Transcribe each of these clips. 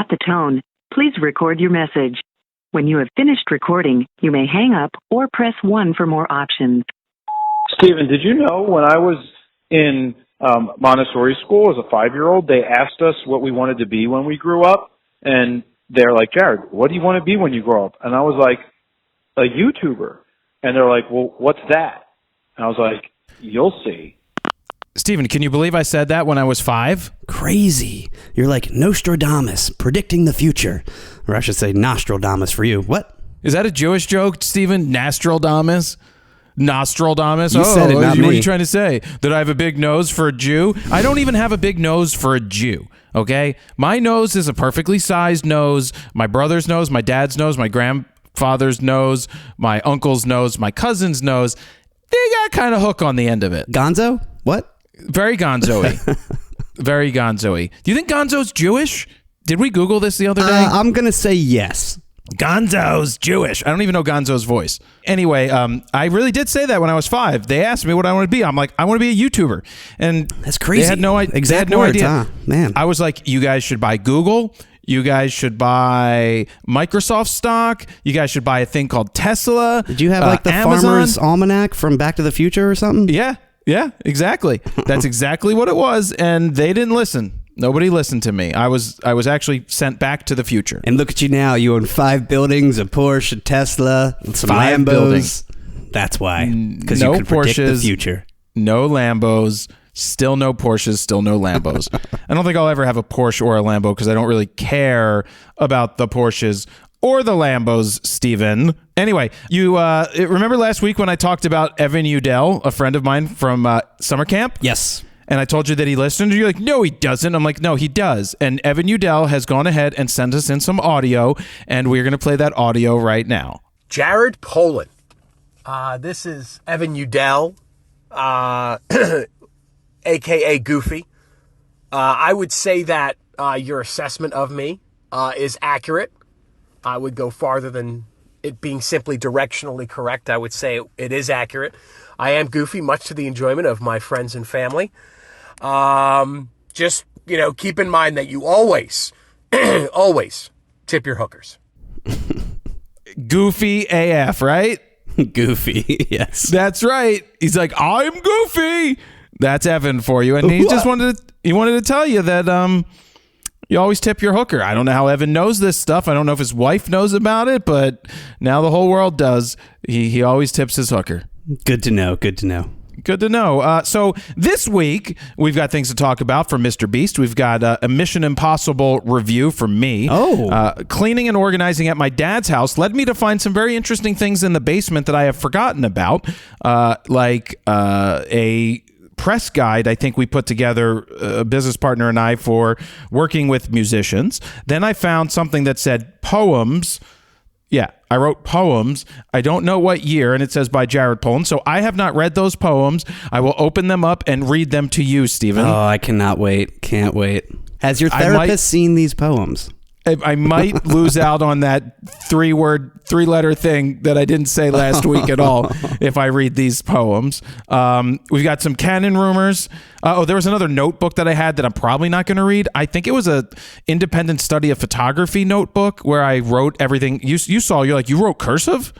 At the tone, please record your message. When you have finished recording, you may hang up or press 1 for more options. Stephen, did you know when I was in Montessori school as a 5-year-old, they asked us what we wanted to be when we grew up? And they're like, Jared, what do you want to be when you grow up? And I was like, a YouTuber. And they're like, well, what's that? And I was like, you'll see. Stephen, can you believe I said that when I was 5? Crazy. You're like Nostradamus, predicting the future. Or I should say Nostradamus for you. What? Is that a Jewish joke, Stephen? Nostradamus? Nostradamus? You said it, not what are me. you trying to say? That I have a big nose for a Jew? I don't even have a big nose for a Jew, okay? My nose is a perfectly sized nose. My brother's nose, my dad's nose, my grandfather's nose, my uncle's nose, my cousin's nose. They got kind of hook on the end of it. Gonzo? What? Very gonzo-y. Very gonzo-y. Do you think Gonzo's Jewish? Did we Google this the other day? I'm going to say yes. Gonzo's Jewish. I don't even know Gonzo's voice. Anyway, I really did say that when I was 5. They asked me what I want to be. I'm like, I want to be a YouTuber. And that's crazy. They had no idea. Exact words, idea. Huh? Man. I was like, you guys should buy Google. You guys should buy Microsoft stock. You guys should buy a thing called Tesla. Did you have like the Amazon? Farmer's Almanac from Back to the Future or something? Yeah, exactly. That's exactly what it was. And they didn't listen. Nobody listened to me. I was actually sent back to the future. And look at you now. You own 5 buildings, a Porsche, a Tesla, some 5 Lambos. buildings. That's why. Because No you could predict the Porsches, future. No Lambos. Still no Porsches. Still no Lambos. I don't think I'll ever have a Porsche or a Lambo because I don't really care about the Porsches or the Lambos, Stephen. Anyway, you remember last week when I talked about Evan Udell, a friend of mine from summer camp? Yes. And I told you that he listened. You're like, no, he doesn't. I'm like, no, he does. And Evan Udell has gone ahead and sent us in some audio, and we're going to play that audio right now. Jared Polin. This is Evan Udell, a.k.a. Goofy. I would say that your assessment of me is accurate. I would go farther than it being simply directionally correct. I would say it is accurate. I am goofy, much to the enjoyment of my friends and family. Just, keep in mind that you always, always tip your hookers. Goofy AF, right? Goofy, yes. That's right. He's like, I'm Goofy. That's Evan for you. And he just wanted to tell you that you always tip your hooker. I don't know how Evan knows this stuff. I don't know if his wife knows about it, but now the whole world does. He always tips his hooker. Good to know. Good to know. Good to know. So this week, we've got things to talk about from Mr. Beast. We've got a Mission Impossible review from me. Cleaning and organizing at my dad's house led me to find some very interesting things in the basement that I have forgotten about, like a press guide I think we put together, a business partner and I, for working with musicians. Then I found something that said poems. Yeah, I wrote poems. I don't know what year, and it says by Jared Polin. So I have not read those poems. I will open them up and read them to you, Stephen. Oh, I cannot wait. Can't wait. Has your therapist seen these poems? I might lose out on that 3-letter thing that I didn't say last week at all if I read these poems. We've got some Canon rumors. There was another notebook that I had that I'm probably not going to read. I think it was a independent study of photography notebook where I wrote everything. You saw, you're like, you wrote cursive?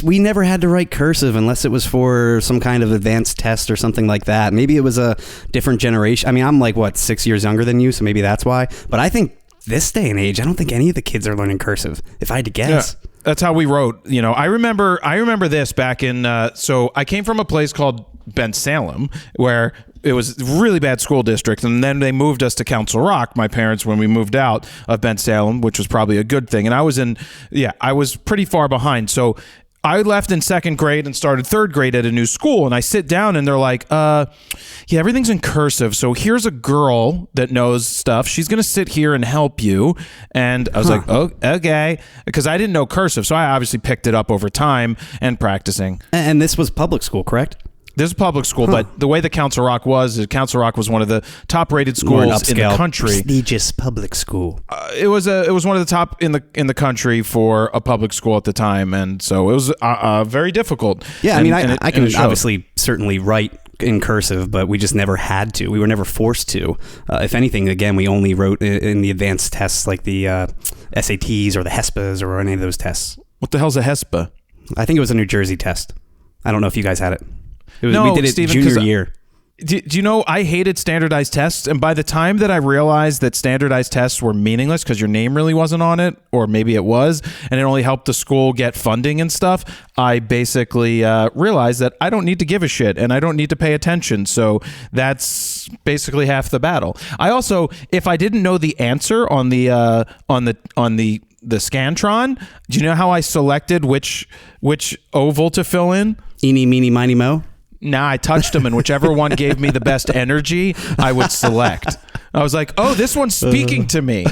We never had to write cursive unless it was for some kind of advanced test or something like that. Maybe it was a different generation. I mean, I'm like, 6 years younger than you, so maybe that's why. But I think this day and age, I don't think any of the kids are learning cursive, if I had to guess. Yeah, that's how we wrote. I remember this back in, so I came from a place called Ben Salem, where it was a really bad school district, and then they moved us to Council Rock, my parents, when we moved out of Ben Salem, which was probably a good thing. And I was pretty far behind. So I left in 2nd grade and started 3rd grade at a new school, and I sit down and they're like, everything's in cursive. So here's a girl that knows stuff. She's going to sit here and help you. And I was like, oh, okay. Because I didn't know cursive. So I obviously picked it up over time and practicing. And this was public school, correct? This is public school, but the way the Council Rock was one of the top-rated schools in the country. Prestigious public school. It was one of the top in the country for a public school at the time, and so it was very difficult. Yeah, I can obviously certainly write in cursive, but we just never had to. We were never forced to. If anything, again, we only wrote in the advanced tests like the SATs or the HESPAs or any of those tests. What the hell's a HESPA? I think it was a New Jersey test. I don't know if you guys had it. No, we did it Steven, junior year. Do you know, I hated standardized tests, and by the time that I realized that standardized tests were meaningless because your name really wasn't on it, or maybe it was, and it only helped the school get funding and stuff, I basically realized that I don't need to give a shit, and I don't need to pay attention, so that's basically half the battle. I also, if I didn't know the answer on the Scantron, do you know how I selected which oval to fill in? Eeny, meeny, miny, mo. Nah, I touched them, and whichever one gave me the best energy, I would select. I was like, oh, this one's speaking to me.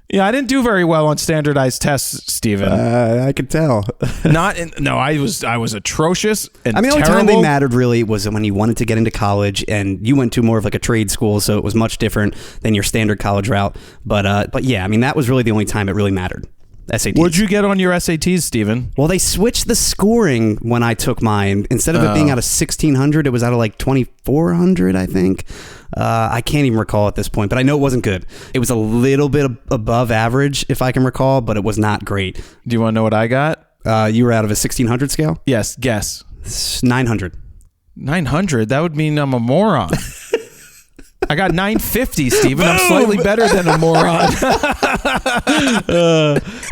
Yeah, I didn't do very well on standardized tests, Steven. I could tell. I was atrocious and I mean, the only terrible. time they mattered really was when you wanted to get into college, and you went to more of like a trade school, so it was much different than your standard college route. But yeah, I mean, that was really the only time it really mattered. SATs. What'd you get on your SATs, Steven? Well, they switched the scoring when I took mine. Instead of it being out of 1,600, it was out of like 2,400, I think. I can't even recall at this point, but I know it wasn't good. It was a little bit above average, if I can recall, but it was not great. Do you want to know what I got? You were out of a 1,600 scale? Yes, guess. 900. 900? That would mean I'm a moron. I got 950, Steven. I'm slightly better than a moron.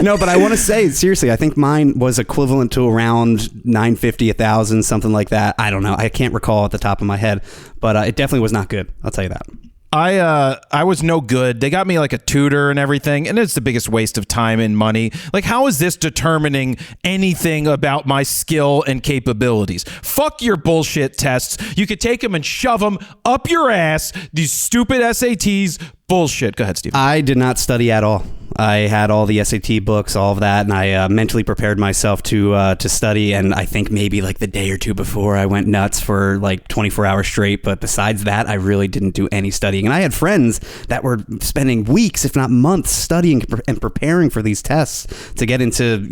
No, but I want to say, seriously, I think mine was equivalent to around 950, 1,000, something like that. I don't know. I can't recall at the top of my head, but it definitely was not good. I'll tell you that. I was no good. They got me like a tutor and everything, and it's the biggest waste of time and money. Like, how is this determining anything about my skill and capabilities? Fuck your bullshit tests. You could take them and shove them up your ass. These stupid SATs. Bullshit. Go ahead, Steve. I did not study at all. I had all the SAT books, all of that, and I mentally prepared myself to study, and I think maybe like the day or two before I went nuts for like 24 hours straight, but besides that, I really didn't do any studying. And I had friends that were spending weeks, if not months, studying and preparing for these tests to get into,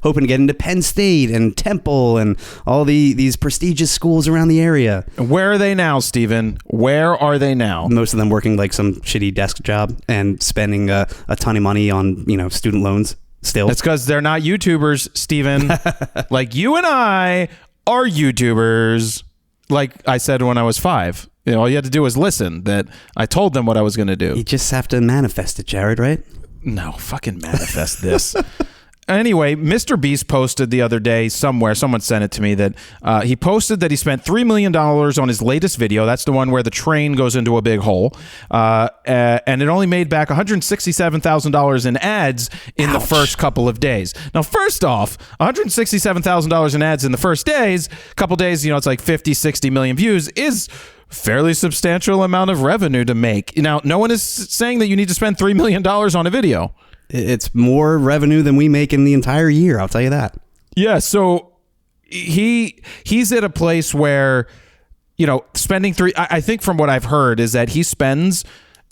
hoping to get into Penn State and Temple and all these prestigious schools around the area. Where are they now, Steven? Where are they now? Most of them working like some shitty desk job and spending a ton of money on student loans still. That's because they're not YouTubers, Steven. Like you and I are YouTubers. Like I said when I was 5. All you had to do was listen. That I told them what I was going to do. You just have to manifest it, Jared, right? No, fucking manifest this. Anyway, Mr. Beast posted the other day somewhere, someone sent it to me, that he posted that he spent $3 million on his latest video. That's the one where the train goes into a big hole. And it only made back $167,000 in ads in the first couple of days. Now, first off, $167,000 in ads in the first couple days, it's like 50, 60 million views is fairly substantial amount of revenue to make. Now, no one is saying that you need to spend $3 million on a video. It's more revenue than we make in the entire year. I'll tell you that. Yeah. So he's at a place where, spending I think from what I've heard is that he spends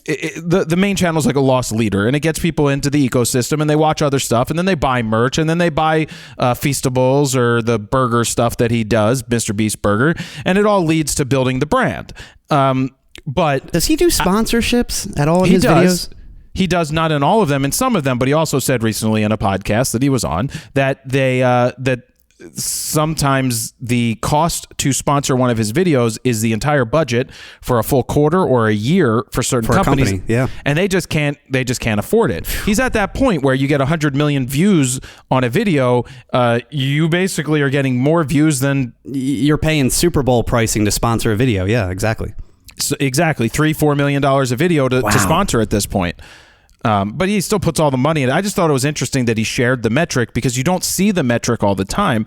the main channel is like a loss leader, and it gets people into the ecosystem, and they watch other stuff, and then they buy merch, and then they buy Feastables or the burger stuff that he does, Mr. Beast Burger, and it all leads to building the brand. But does he do sponsorships at all in his videos? He does, not in all of them, in some of them, but he also said recently in a podcast that he was on that that sometimes the cost to sponsor one of his videos is the entire budget for a full quarter or a year for certain companies. Company, yeah. And they just can't afford it. He's at that point where you get 100 million views on a video. You basically are getting more views than you're paying Super Bowl pricing to sponsor a video. Yeah, exactly. So exactly. $3-4 million a video to sponsor at this point. But he still puts all the money in it. I just thought it was interesting that he shared the metric because you don't see the metric all the time.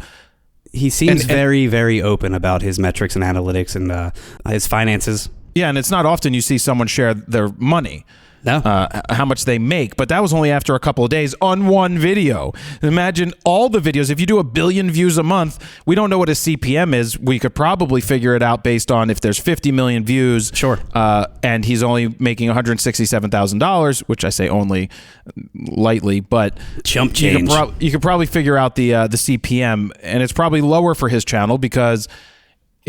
He seems very, very open about his metrics and analytics and his finances. Yeah, and it's not often you see someone share their money. No. How much they make, but that was only after a couple of days on one video. Imagine all the videos. If you do 1 billion views a month, we don't know what a CPM is. We could probably figure it out based on if there's 50 million views. Sure. And he's only making $167,000, which I say only lightly, but chump change. You could probably figure out the CPM, and it's probably lower for his channel because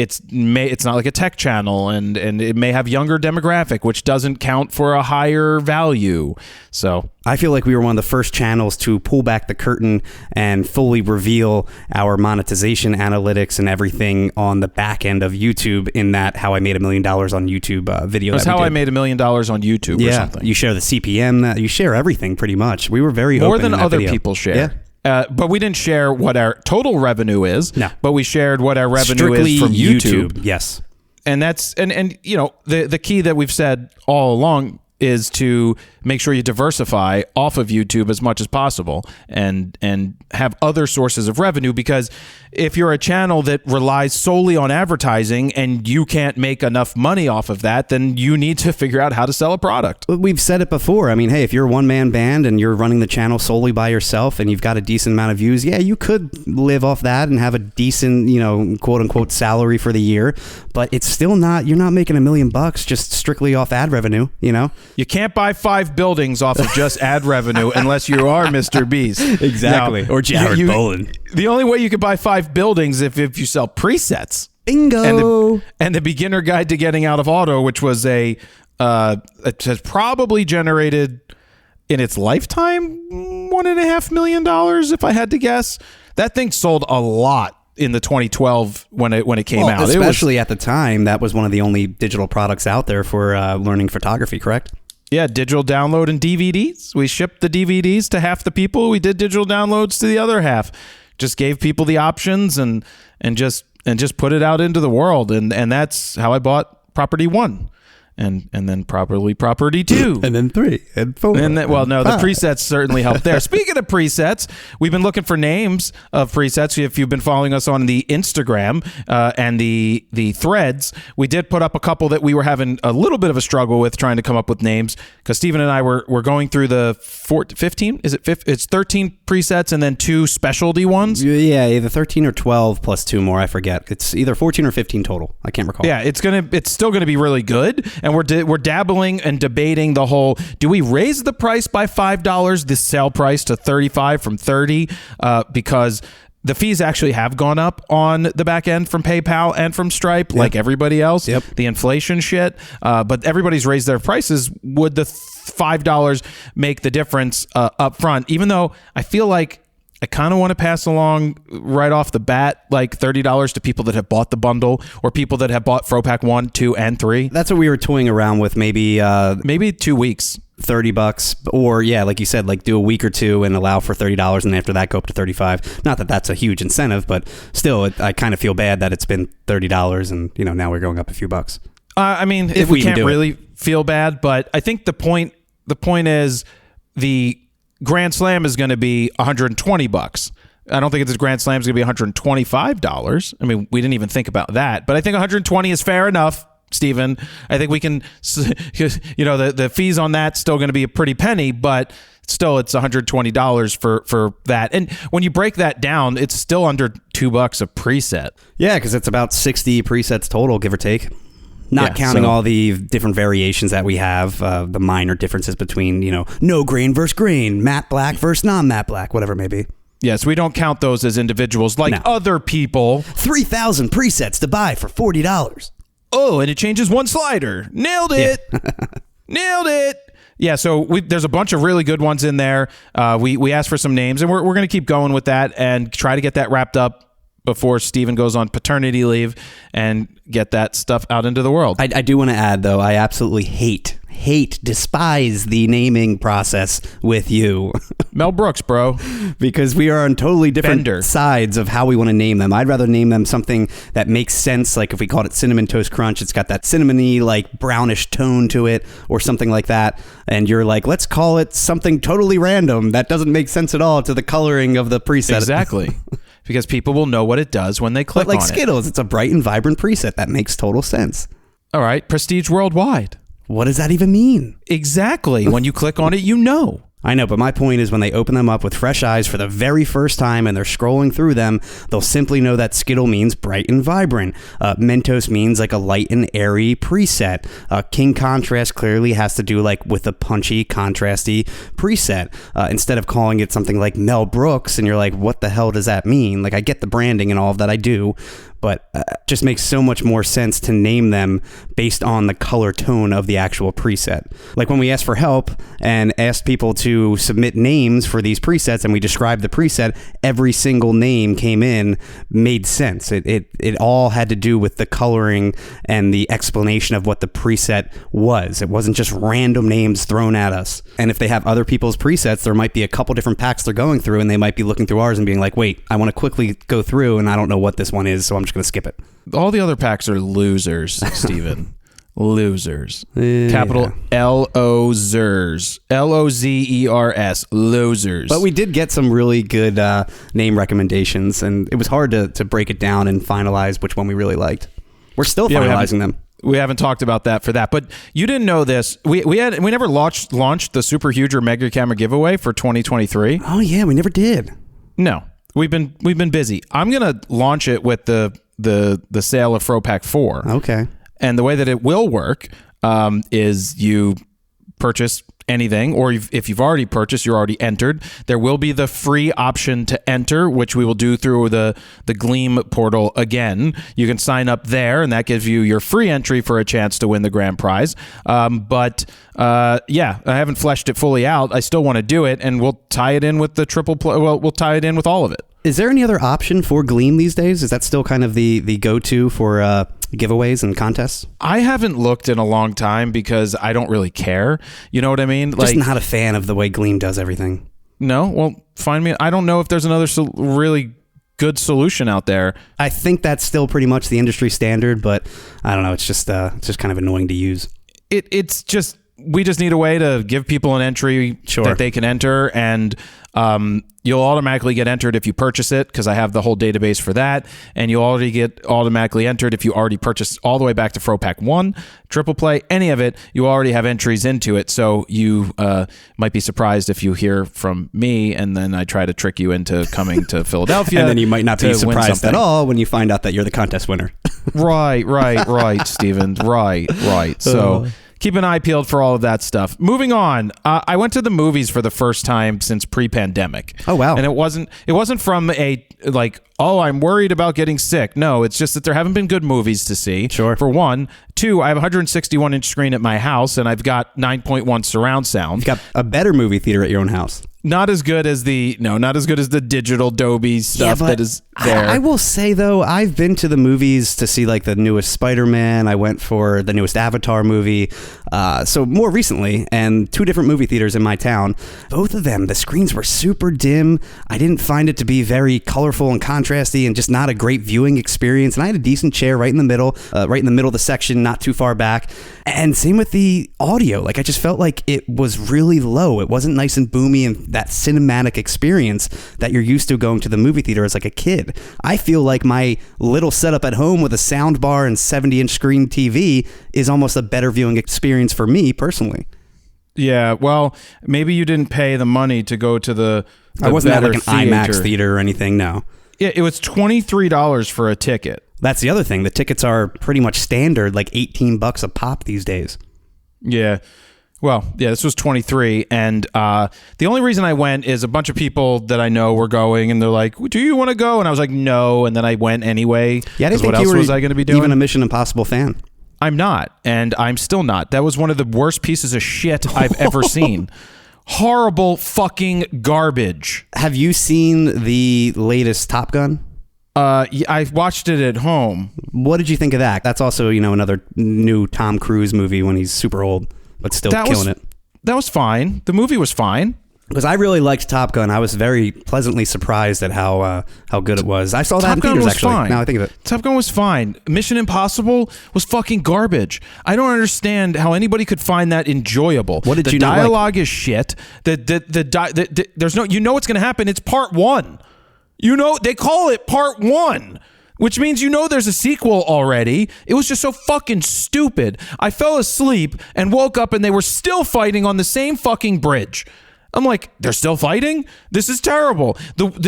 it's not like a tech channel, and it may have younger demographic, which doesn't count for a higher value. So I feel like we were one of the first channels to pull back the curtain and fully reveal our monetization analytics and everything on the back end of YouTube, in that How I Made $1 Million on YouTube video. That's how I made $1 million on YouTube or something. You share the CPM, you share everything pretty much. We were very more open than in that other video. people share. Yeah. But we didn't share what our total revenue is. No. But we shared what our revenue Strictly is from YouTube. Yes. And that's and you know, the key that we've said all along is to make sure you diversify off of YouTube as much as possible and have other sources of revenue, because if you're a channel that relies solely on advertising and you can't make enough money off of that, then you need to figure out how to sell a product. We've said it before. I mean, hey, if you're a one-man band and you're running the channel solely by yourself and you've got a decent amount of views, yeah, you could live off that and have a decent, you know, quote-unquote salary for the year, but it's still not, you're not making $1 million just strictly off ad revenue, you know? You can't buy 5 buildings off of just ad revenue unless you are Mr. Beast. Exactly. Now, or Jared Polin. The only way you could buy 5 buildings if you sell presets. Bingo. And the beginner guide to getting out of auto, which was it has probably generated in its lifetime $1.5 million, if I had to guess. That thing sold a lot in the 2012 when it came out. Especially at the time, that was one of the only digital products out there for learning photography, correct? Yeah, digital download and DVDs. We shipped the DVDs to half the people. We did digital downloads to the other half. Just gave people the options and just put it out into the world. And that's how I bought Property 1. And then Property 2. And then 3 and 4. And then, well, no, the presets certainly helped there. Speaking of presets, we've been looking for names of presets. If you've been following us on the Instagram and the threads, we did put up a couple that we were having a little bit of a struggle with trying to come up with names, because Stephen and I were going through the 15? Is it 15? It's 13 presets and then 2 specialty ones. Yeah, either 13 or 12 plus 2 more. I forget. It's either 14 or 15 total. I can't recall. Yeah, it's still gonna be really good. And we're dabbling and debating the whole, do we raise the price by $5, the sale price to $35 from $30, because the fees actually have gone up on the back end from PayPal and from Stripe, like everybody else. Yep. The inflation shit. But everybody's raised their prices. Would the $5 make the difference up front? Even though I feel like I kind of want to pass along right off the bat, like $30 to people that have bought the bundle, or people that have bought FroPack 1, 2, and 3. That's what we were toying around with. Maybe 2 weeks. $30, or yeah, like you said, like do a week or 2 and allow for $30, and after that go up to $35. Not that that's a huge incentive, but still, I kind of feel bad that it's been $30, and you know, now we're going up a few bucks. I mean, if we can't really feel bad, but I think the point is the Grand Slam is going to be $120. I don't think it's Grand Slam is going to be $125. I mean, we didn't even think about that, but I think $120 is fair enough, Stephen. I think we can, you know, the fees on that's still going to be a pretty penny, but still it's $120 for that. And when you break that down, it's still under $2 a preset. Yeah, because it's about 60 presets total, give or take. Not counting all the different variations that we have, the minor differences between, you know, no grain versus grain, matte black versus non-matte black, whatever it may be. Yes, we don't count those as individuals like other people. 3,000 presets to buy for $40. Oh, and it changes one slider. Nailed it. Yeah. Nailed it. Yeah, so there's a bunch of really good ones in there. We asked for some names, and we're going to keep going with that and try to get that wrapped up before Steven goes on paternity leave and get that stuff out into the world. I do want to add, though, I absolutely despise the naming process with you. Mel Brooks, bro. Because we are on totally different sides of how we want to name them. I'd rather name them something that makes sense, like if we called it Cinnamon Toast Crunch, it's got that cinnamony, like brownish tone to it, or something like that. And you're like, let's call it something totally random that doesn't make sense at all to the coloring of the preset. Exactly. Because people will know what it does when they click on it. Like Skittles, it's a bright and vibrant preset. That makes total sense. All right. Prestige Worldwide. What does that even mean? Exactly. When you click on it, you know. I know, but my point is when they open them up with fresh eyes for the very first time and they're scrolling through them, they'll simply know that Skittle means bright and vibrant. Mentos means like a light and airy preset. King Contrast clearly has to do like with a punchy, contrasty preset. Instead of calling it something like Mel Brooks, and you're like, what the hell does that mean? Like, I get the branding and all of that, I do. but just makes so much more sense to name them based on the color tone of the actual preset. Like when we asked for help and asked people to submit names for these presets and we described the preset, every single name came in, made sense. It all had to do with the coloring and the explanation of what the preset was. It wasn't just random names thrown at us. And if they have other people's presets, there might be a couple different packs they're going through, and they might be looking through ours and being like, wait, I want to quickly go through and I don't know what this one is, so I'm just going to skip it. All the other packs are losers, Steven. Losers. Capital L-O-Zers. L-O-Z-E-R-S. Losers. But we did get some really good name recommendations, and it was hard to break it down and finalize which one we really liked. We're still finalizing them. We haven't talked about that for that, but you didn't know this. We never launched the Super Huge or Mega Camera giveaway for 2023. Oh yeah, we never did. No, we've been busy. I'm gonna launch it with the sale of FroPack 4. Okay. And the way that it will work is you purchase anything, or if you've already purchased, you're already entered. There will be the free option to enter, which we will do through the Gleam portal again. You can sign up there, and that gives you your free entry for a chance to win the grand prize. But I haven't fleshed it fully out. I still want to do it, and we'll tie it in with the triple play. Well, we'll tie it in with all of it. Is there any other option for Gleam these days? Is that still kind of the go-to for giveaways and contests? I haven't looked in a long time because I don't really care. You know what I mean? Just not a fan of the way Gleam does everything. No? Well, find me. I don't know if there's another really good solution out there. I think that's still pretty much the industry standard, but I don't know. It's just kind of annoying to use. It's just, we just need a way to give people an entry that they can enter, and you'll automatically get entered if you purchase it, because I have the whole database for that, and you'll already get automatically entered if you already purchased all the way back to FroPack 1, Triple Play, any of it. You already have entries into it, so you might be surprised if you hear from me and then I try to trick you into coming to Philadelphia. And then you might not be surprised at all when you find out that you're the contest winner. Right, Steven. Right. So keep an eye peeled for all of that stuff. Moving on, I went to the movies for the first time since pre-pandemic. Oh, wow. And it wasn't from a, I'm worried about getting sick. No, it's just that there haven't been good movies to see. Sure. For one. Two, I have a 161-inch screen at my house, and I've got 9.1 surround sound. You've got a better movie theater at your own house. Not as good as the digital Dolby stuff that is there. I will say, though, I've been to the movies to see like the newest Spider-Man. I went for the newest Avatar movie. So more recently, and 2 different movie theaters in my town. Both of them, the screens were super dim. I didn't find it to be very colorful and contrasty, and just not a great viewing experience. And I had a decent chair right in the middle of the section, not too far back. And same with the audio. Like, I just felt like it was really low. It wasn't nice and boomy and that cinematic experience that you're used to going to the movie theater as like a kid. I feel like my little setup at home with a sound bar and 70-inch screen TV is almost a better viewing experience for me personally. Yeah, well, maybe you didn't pay the money to go to the I wasn't at like an theater. IMAX theater or anything, no. Yeah, it was $23 for a ticket. That's the other thing. The tickets are pretty much standard, like $18 a pop these days. Yeah. Well, yeah, this was 23, and the only reason I went is a bunch of people that I know were going, and they're like, "Do you want to go?" And I was like, "No," and then I went anyway. Yeah, I didn't think what you else were was I going to be doing? even a Mission Impossible fan. I'm not, and I'm still not. That was one of the worst pieces of shit I've ever seen. Horrible fucking garbage. Have you seen the latest Top Gun? Yeah, I watched it at home. What did you think of that? That's also, another new Tom Cruise movie when he's super old, but still killing it. That was fine. The movie was fine. Because I really liked Top Gun. I was very pleasantly surprised at how good it was. I saw that in theaters, actually. Fine. Now I think of it. Top Gun was fine. Mission Impossible was fucking garbage. I don't understand how anybody could find that enjoyable. What did you not like? The dialogue is shit. There's no, what's going to happen. It's part 1. They call it part 1. Which means there's a sequel already. It was just so fucking stupid. I fell asleep and woke up and they were still fighting on the same fucking bridge. I'm like, they're still fighting? This is terrible.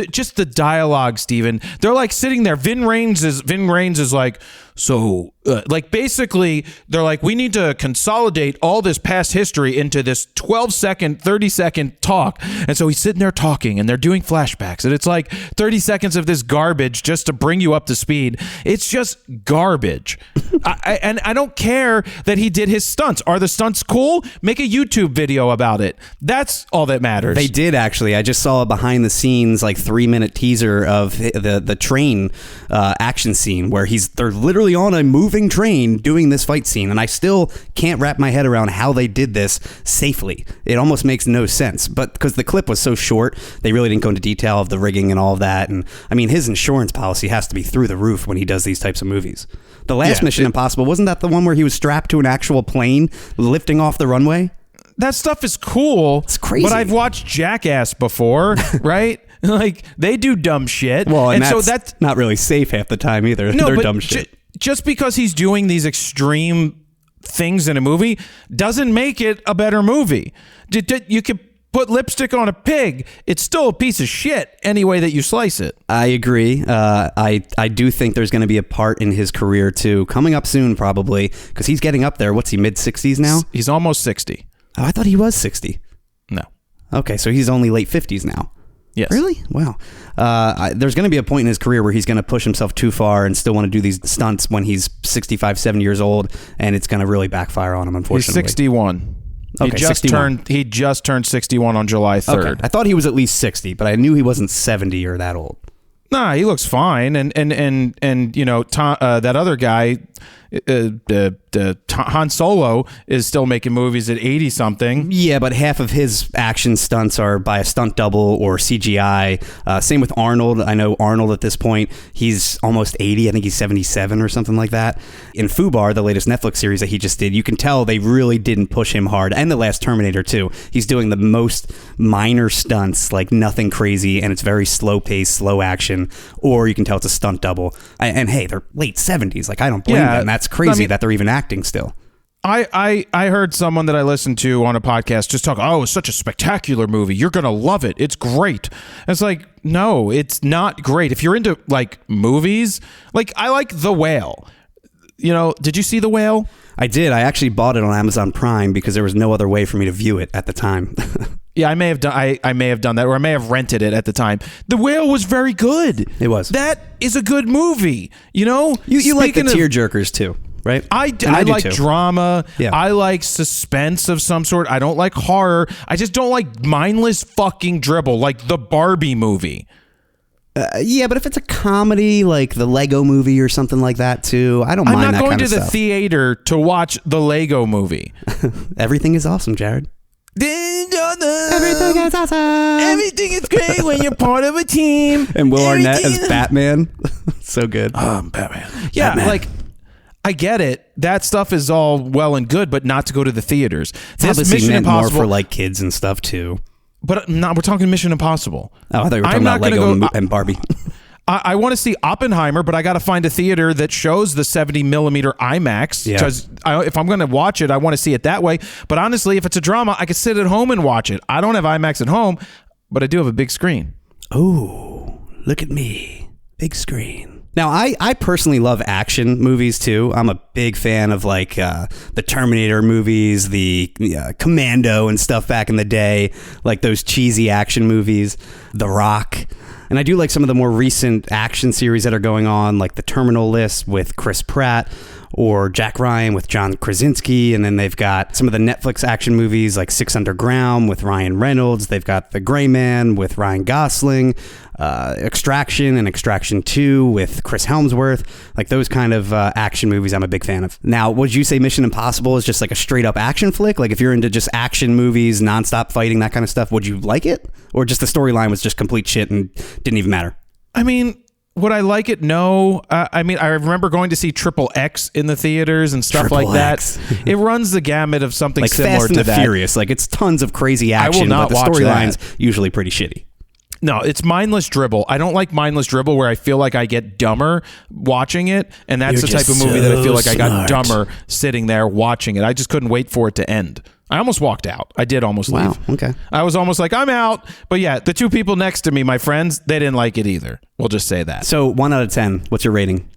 Just the dialogue, Steven. They're like sitting there. Vin Raines is like, So, like, basically, they're like, we need to consolidate all this past history into this 12-second, 30-second talk. And so he's sitting there talking, and they're doing flashbacks. And it's like 30 seconds of this garbage just to bring you up to speed. It's just garbage. And I don't care that he did his stunts. Are the stunts cool? Make a YouTube video about it. That's all that matters. They did, actually. I just saw a behind-the-scenes, like, 3-minute teaser of the train action scene where they're literally on a moving train doing this fight scene, and I still can't wrap my head around how they did this safely. It almost makes no sense, but because the clip was so short, they really didn't go into detail of the rigging and all of that. And I mean, his insurance policy has to be through the roof when he does these types of movies. The last Mission Impossible, wasn't that the one where he was strapped to an actual plane lifting off the runway? That stuff is cool. It's crazy. But I've watched Jackass before, right? Like, they do dumb shit. Well, and so that's not really safe half the time either. No, They're but dumb shit. Just because he's doing these extreme things in a movie doesn't make it a better movie. You could put lipstick on a pig. It's still a piece of shit any way that you slice it. I agree. I do think there's going to be a part in his career, too, coming up soon, probably, because he's getting up there. What's he, mid-60s now? He's almost 60. Oh, I thought he was 60. No. Okay, so he's only late 50s now. Yes. Really? Wow. There's going to be a point in his career where he's going to push himself too far and still want to do these stunts when he's 65, 70 years old, and it's going to really backfire on him, unfortunately. He's 61. Okay, 61. He just turned 61 on July 3rd. Okay. I thought he was at least 60, but I knew he wasn't 70 or that old. Nah, he looks fine, and you know, that other guy, Han Solo is still making movies at 80 something. Yeah, but half of his action stunts are by a stunt double or CGI. Same with Arnold. I know Arnold at this point, he's almost 80. I think he's 77 or something like that. In Fubar, the latest Netflix series that he just did, you can tell they really didn't push him hard. And the last Terminator too. He's doing the most minor stunts, like nothing crazy, and it's very slow pace, slow action. Or you can tell it's a stunt double. And hey, they're late 70s. Like, I don't blame them. That's crazy that they're even acting still. I heard someone that I listened to on a podcast just talk, oh, it's such a spectacular movie. You're going to love it. It's great. And it's like, no, it's not great. If you're into, like, movies, like, I like The Whale. You know, did you see The Whale? I did. I actually bought it on Amazon Prime because there was no other way for me to view it at the time. Yeah, I may have done. I may have done that, or I may have rented it at the time. The Whale was very good. It was. That is a good movie. You know, you like the tearjerkers too, right? I like too. Drama. Yeah. I like suspense of some sort. I don't like horror. I just don't like mindless fucking dribble, like the Barbie movie. Yeah, but if it's a comedy like the Lego Movie or something like that too, I don't mind that kind of stuff. I'm not going to the theater to watch the Lego Movie. Everything is awesome, Jared. Everything is awesome. Everything is great when you're part of a team. And Will Arnett as Batman. So good. Batman. Yeah, Batman. Like, I get it. That stuff is all well and good, but not to go to the theaters. This Mission Impossible more for like kids and stuff too. But we're talking Mission Impossible. Oh, I thought you were talking about Lego and Barbie. I want to see Oppenheimer, but I got to find a theater that shows the 70 millimeter IMAX. Because if I'm going to watch it, I want to see it that way. But honestly, if it's a drama, I could sit at home and watch it. I don't have IMAX at home, but I do have a big screen. Oh, look at me. Big screen. Now, I personally love action movies, too. I'm a big fan of, like, the Terminator movies, the Commando and stuff back in the day, like those cheesy action movies, The Rock. And I do like some of the more recent action series that are going on, like The Terminal List with Chris Pratt or Jack Ryan with John Krasinski. And then they've got some of the Netflix action movies like Six Underground with Ryan Reynolds. They've got The Gray Man with Ryan Gosling, Extraction and Extraction 2 with Chris Helmsworth. Like those kind of action movies I'm a big fan of. Now, would you say Mission Impossible is just like a straight up action flick? Like if you're into just action movies, nonstop fighting, that kind of stuff, would you like it? Or just the storyline was just complete shit and didn't even matter? I mean, would I like it? No. I mean, I remember going to see Triple X in the theaters and stuff like that. It runs the gamut of something like similar Fast and to the that. Furious. Like it's tons of crazy action, but the storyline's usually pretty shitty. No, it's mindless dribble. I don't like mindless dribble where I feel like I get dumber watching it, and that's the type of movie that I feel like I got dumber sitting there watching it. I just couldn't wait for it to end. I almost walked out. I did almost leave. Wow, okay. I was almost like, I'm out. But yeah, the two people next to me, my friends, they didn't like it either. We'll just say that. So 1 out of 10, what's your rating?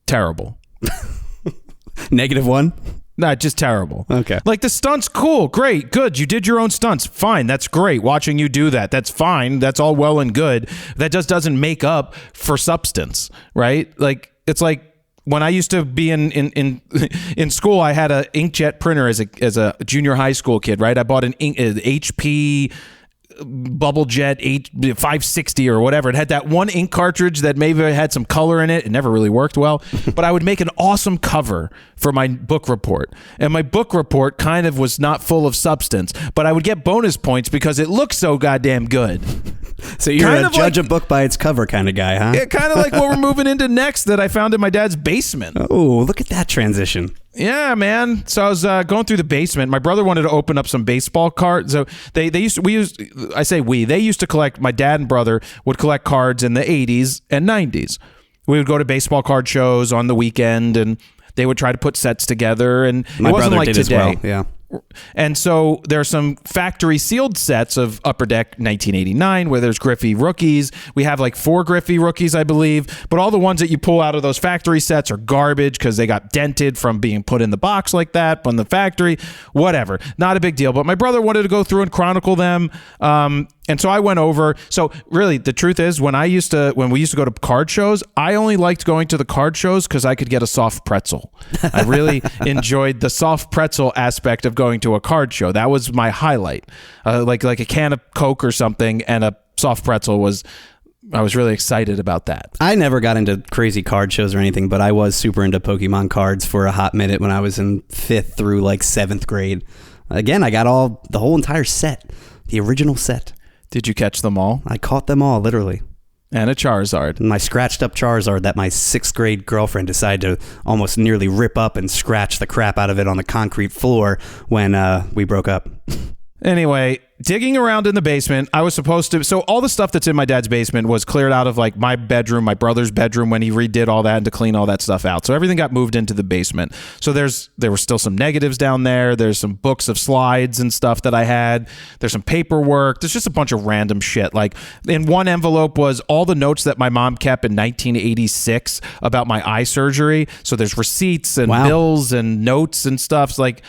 Terrible. -1? No, just terrible. Okay. Like the stunts, cool, great, good. You did your own stunts. Fine, that's great. Watching you do that, that's fine. That's all well and good. That just doesn't make up for substance, right? Like it's like when I used to be in school, I had an inkjet printer as a junior high school kid, right? I bought an HP Bubble Jet 560 or whatever. It had that one ink cartridge that maybe had some color in it. It never really worked well, but I would make an awesome cover for my book report. And my book report kind of was not full of substance, but I would get bonus points because it looked so goddamn good. So you're kind a of judge like, a book by its cover kind of guy, huh? Yeah, kind of like what we're moving into next that I found in my dad's basement. Oh, look at that transition. Yeah, man. So I was going through the basement. My brother wanted to open up some baseball cards. So they used to collect, my dad and brother would collect cards in the 80s and 90s. We would go to baseball card shows on the weekend and they would try to put sets together, and my it wasn't brother like did today. as well. Yeah. And so there are some factory sealed sets of Upper Deck 1989 where there's Griffey rookies. We have like 4 Griffey rookies, I believe. But all the ones that you pull out of those factory sets are garbage because they got dented from being put in the box like that from the factory. Whatever. Not a big deal. But my brother wanted to go through and chronicle them. And so I went over. So really, the truth is, when we used to go to card shows, I only liked going to the card shows because I could get a soft pretzel. I really enjoyed the soft pretzel aspect of going to a card show. That was my highlight. Like a can of Coke or something and a soft pretzel I was really excited about that. I never got into crazy card shows or anything, but I was super into Pokemon cards for a hot minute when I was in 5th through like 7th grade. Again, I got the whole entire set, the original set. Did you catch them all? I caught them all, literally. And a Charizard. My scratched up Charizard that my 6th grade girlfriend decided to almost nearly rip up and scratch the crap out of it on the concrete floor when we broke up. Anyway, digging around in the basement, I was supposed to... So all the stuff that's in my dad's basement was cleared out of like my bedroom, my brother's bedroom when he redid all that and to clean all that stuff out. So everything got moved into the basement. So there were still some negatives down there. There's some books of slides and stuff that I had. There's some paperwork. There's just a bunch of random shit. Like in one envelope was all the notes that my mom kept in 1986 about my eye surgery. So there's receipts and bills and notes and stuff like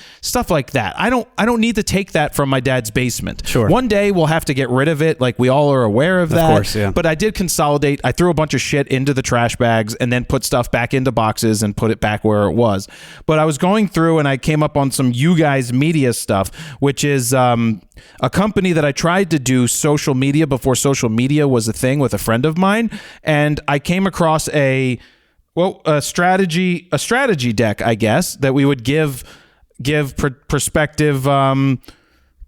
that. I don't need to take that from my dad's basement. Sure. One day we'll have to get rid of it. Like we all are aware of that. Of course, yeah. But I did consolidate. I threw a bunch of shit into the trash bags and then put stuff back into boxes and put it back where it was. But I was going through and I came up on some You Guys Media stuff, which is a company that I tried to do social media before social media was a thing with a friend of mine. And I came across a strategy deck, I guess, that we would give prospective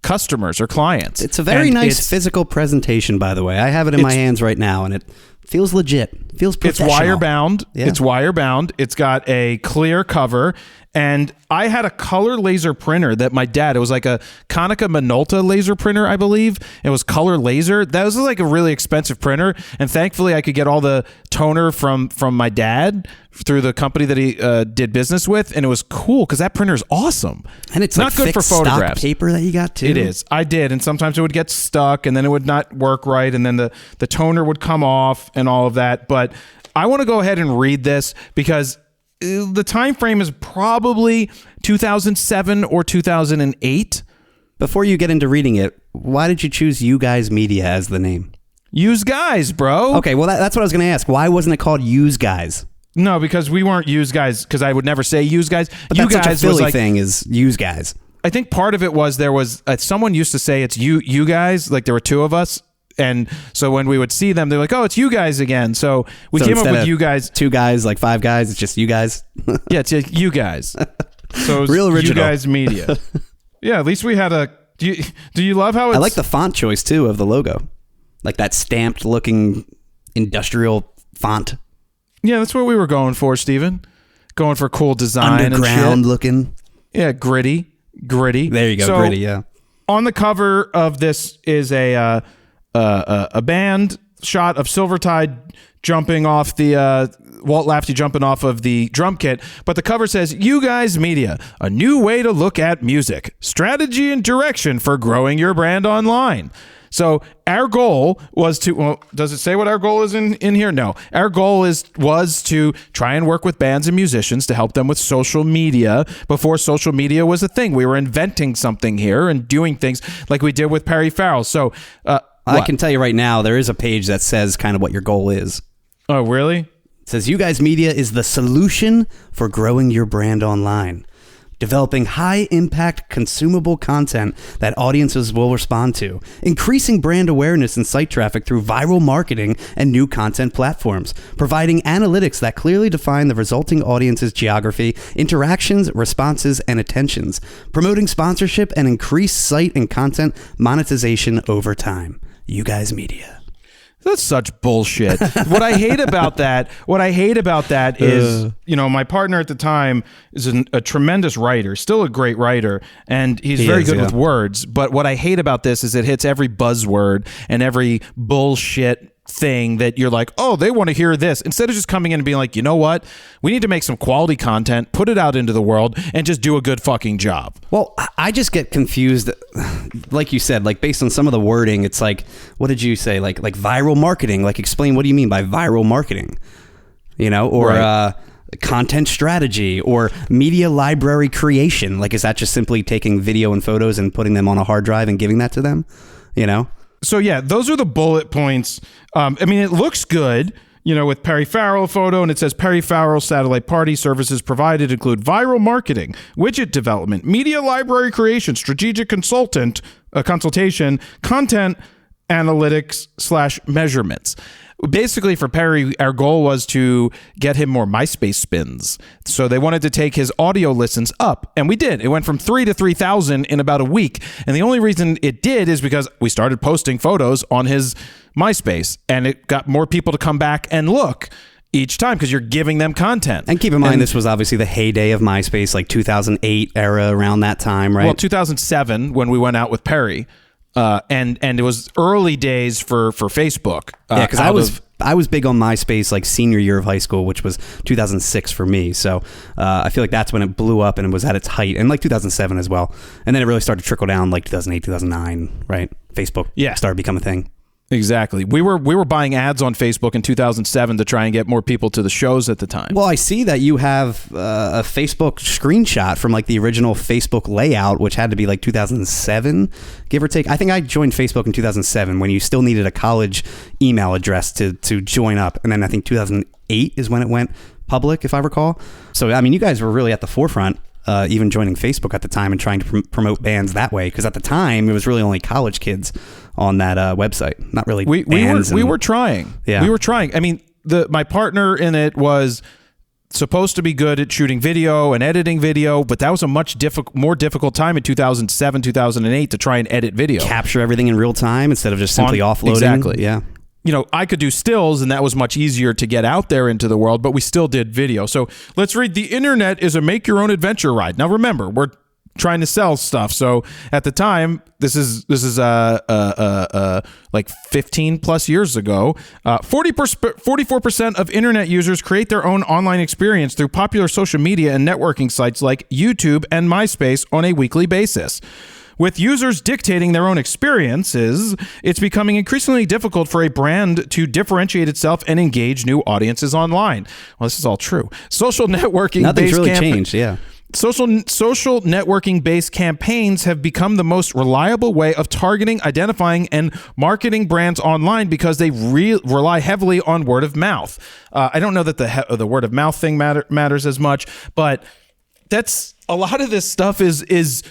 customers or clients. It's a very nice physical presentation, by the way. I have it in my hands right now, and it feels legit. It feels professional. It's wire bound. Yeah. It's wire bound. It's got a clear cover. And I had a color laser printer that my dad, it was like a Konica Minolta laser printer, I believe. It was color laser. That was like a really expensive printer. And thankfully I could get all the toner from my dad through the company that he did business with. And it was cool because that printer is awesome. And it's not like good for photographs. Stock paper that you got too. It is. I did. And sometimes it would get stuck and then it would not work right. And then the toner would come off and all of that. But I want to go ahead and read this because the time frame is probably 2007 or 2008. Before you get into reading it, why did you choose You Guys Media as the name? Use Guys, bro. Okay, well, that's what I was going to ask. Why wasn't it called Use Guys? No, because we weren't Use Guys, because I would never say Use Guys. But You that's Guys such a Philly was thing is Use Guys. I think part of it was there was someone used to say it's you guys, like there were 2 of us. And so when we would see them, they're like, oh, it's you guys again. So we came up with You Guys. 2 guys, like 5 guys, it's just You Guys. Yeah, it's You Guys. So it was Real original. You Guys Media. Yeah, at least we had a... Do you love how it's... I like the font choice, too, of the logo. Like that stamped-looking industrial font. Yeah, that's what we were going for, Steven. Going for cool design Underground and shit. looking. Yeah, gritty. There you go, so, gritty, yeah. On the cover of this is a band shot of Silvertide jumping off the Walt Lafferty jumping off of the drum kit, but the cover says You Guys Media, a new way to look at music, strategy and direction for growing your brand online. So our goal was to, well, does it say what our goal is in here? No. Our goal was to try and work with bands and musicians to help them with social media before social media was a thing. We were inventing something here and doing things like we did with Perry Farrell. So I can tell you right now, there is a page that says kind of what your goal is. Oh, really? It says, you guys media is the solution for growing your brand online. Developing high-impact consumable content that audiences will respond to, increasing brand awareness and site traffic through viral marketing and new content platforms, providing analytics that clearly define the resulting audience's geography, interactions, responses, and attentions, promoting sponsorship and increased site and content monetization over time. You guys media. That's such bullshit. What I hate about that is, my partner at the time is a tremendous writer, still a great writer, and he's very good with words. But what I hate about this is it hits every buzzword and every bullshit thing that you're like, oh, they want to hear this, instead of just coming in and being like, you know what, we need to make some quality content, put it out into the world, and just do a good fucking job. Well, I just get confused, like you said, like based on some of the wording. It's like, what did you say, like viral marketing? Like, explain, what do you mean by viral marketing? Or right. Content strategy or media library creation. Like, is that just simply taking video and photos and putting them on a hard drive and giving that to them? So yeah, those are the bullet points. It looks good, with Perry Farrell photo, and it says Perry Farrell satellite party services provided include viral marketing, widget development, media library creation, strategic consultation, content analytics / measurements. Basically, for Perry, our goal was to get him more MySpace spins. So they wanted to take his audio listens up, and we did. It went from 3 to 3,000 in about a week. And the only reason it did is because we started posting photos on his MySpace, and it got more people to come back and look each time because you're giving them content. And keep in mind, this was obviously the heyday of MySpace, like 2008 era, around that time, right? Well, 2007 when we went out with Perry. And it was early days for Facebook. Yeah, because I was big on MySpace like senior year of high school, which was 2006 for me. So I feel like that's when it blew up and it was at its height, and like 2007 as well. And then it really started to trickle down like 2008, 2009, right? Facebook started becoming a thing. Exactly. We were buying ads on Facebook in 2007 to try and get more people to the shows at the time. Well, I see that you have a Facebook screenshot from like the original Facebook layout, which had to be like 2007, give or take. I think I joined Facebook in 2007 when you still needed a college email address to join up. And then I think 2008 is when it went public, if I recall. So, you guys were really at the forefront. Even joining Facebook at the time and trying to promote bands that way, because at the time it was really only college kids on that website, not really bands. We were trying. Yeah, we were trying. My partner in it was supposed to be good at shooting video and editing video, but that was a much more difficult time in 2007, 2008 to try and edit video, capture everything in real time instead of just simply offloading. Exactly. Yeah. I could do stills, and that was much easier to get out there into the world, but we still did video. So let's read. The internet is a make-your-own-adventure ride. Now, remember, we're trying to sell stuff. So at the time, this is like 15 plus years ago, 44% of internet users create their own online experience through popular social media and networking sites like YouTube and MySpace on a weekly basis. With users dictating their own experiences, it's becoming increasingly difficult for a brand to differentiate itself and engage new audiences online. Well, this is all true. Social networking Nothing's really changed, yeah. Social networking-based campaigns have become the most reliable way of targeting, identifying, and marketing brands online because they rely heavily on word of mouth. I don't know that the word of mouth thing matters as much, but that's a lot of this stuff is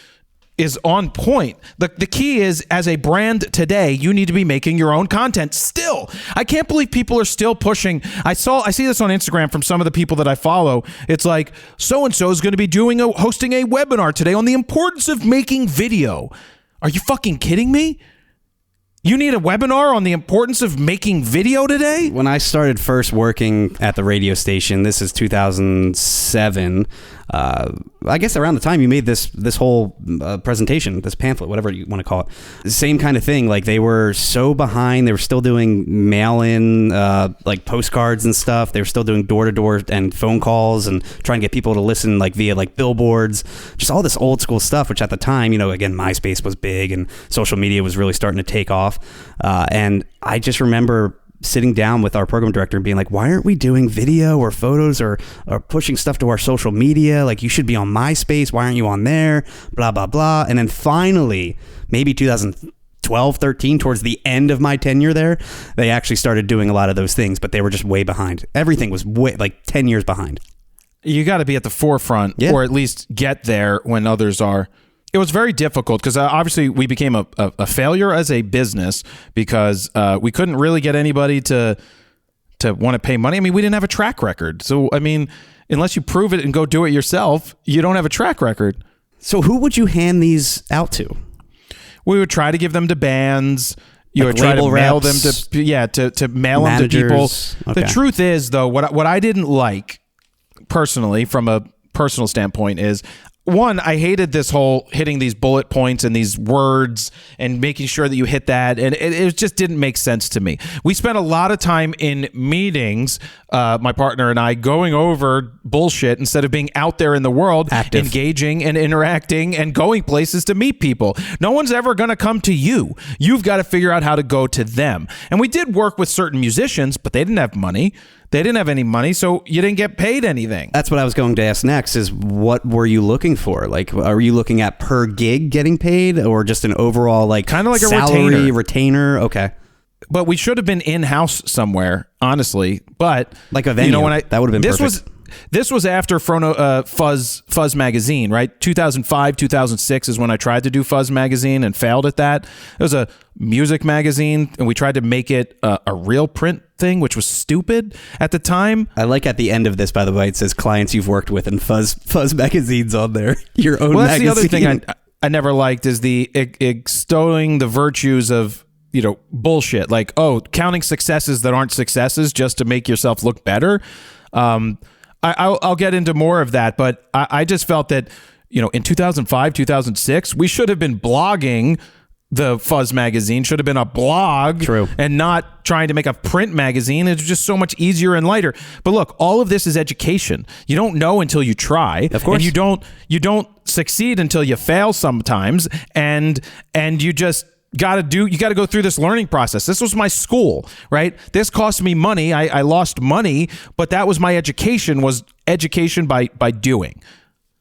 on point. The key is, as a brand today, you need to be making your own content still. I can't believe people are still pushing. I see this on Instagram from some of the people that I follow. It's like, so-and-so is going to be hosting a webinar today on the importance of making video. Are you fucking kidding me? You need a webinar on the importance of making video today? When I started first working at the radio station, this is 2007, I guess around the time you made this whole presentation, this pamphlet, whatever you want to call it, same kind of thing. Like they were so behind. They were still doing mail-in, like postcards and stuff. They were still doing door-to-door and phone calls and trying to get people to listen like via like billboards, just all this old school stuff, which at the time, again, MySpace was big and social media was really starting to take off. And I just remember sitting down with our program director and being like, why aren't we doing video or photos or pushing stuff to our social media? Like, you should be on MySpace. Why aren't you on there? Blah, blah, blah. And then finally, maybe 2012, 13, towards the end of my tenure there, they actually started doing a lot of those things, but they were just way behind. Everything was way, like 10 years behind. You got to be at the forefront, or at least get there when others are. It was very difficult because obviously we became a failure as a business because we couldn't really get anybody to want to pay money. I mean, we didn't have a track record. So, I mean, unless you prove it and go do it yourself, you don't have a track record. So who would you hand these out to? We would try to give them to bands. You like would try to mail them reps, to mail managers. them to people. Okay. The truth is, though, what I didn't like personally from a personal standpoint is, one, I hated this whole hitting these bullet points and these words and making sure that you hit that. And it just didn't make sense to me. We spent a lot of time in meetings, my partner and I, going over bullshit instead of being out there in the world, active, engaging and interacting and going places to meet people. No one's ever going to come to you. You've got to figure out how to go to them. And we did work with certain musicians, but they didn't have money. They didn't have any money, so you didn't get paid anything. That's what I was going to ask next, is what were you looking for? Like, are you looking at per gig getting paid or just an overall, like, kind of like salary, a retainer? Okay. But we should have been in-house somewhere, honestly. But like a venue, that would have been perfect. This was after Fuzz Magazine, right? 2005, 2006 is when I tried to do Fuzz Magazine and failed at that. It was a music magazine, and we tried to make it a real print thing, which was stupid at the time. I like at the end of this, by the way, it says clients you've worked with, and Fuzz Magazine's on there. Your own magazine. That's the other thing I never liked is the extolling the virtues of bullshit. Like, counting successes that aren't successes just to make yourself look better. I'll get into more of that, but I just felt that, in 2005, 2006, we should have been blogging. The Fuzz magazine should have been a blog. True. And not trying to make a print magazine. It's just so much easier and lighter. But look, all of this is education. You don't know until you try. Of course. And you don't succeed until you fail sometimes. And you just you got to go through this learning process. This was my school, right? This cost me money. I lost money, but that was my education, by doing.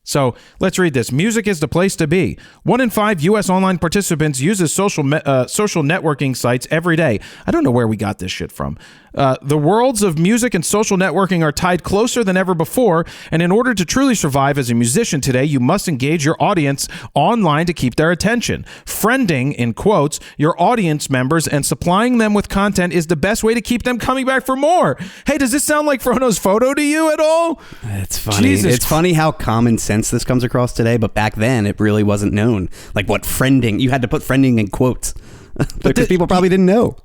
So let's read this. Music is the place to be. 1 in 5 U.S. online participants uses social networking sites every day. I don't know where we got this shit from. The worlds of music and social networking are tied closer than ever before, and in order to truly survive as a musician today, you must engage your audience online to keep their attention. Friending, in quotes, your audience members and supplying them with content is the best way to keep them coming back for more. Hey, does this sound like Frono's photo to you at all? It's funny. It's funny how common sense this comes across today, but back then it really wasn't known. Like what friending, you had to put friending in quotes because people probably didn't know.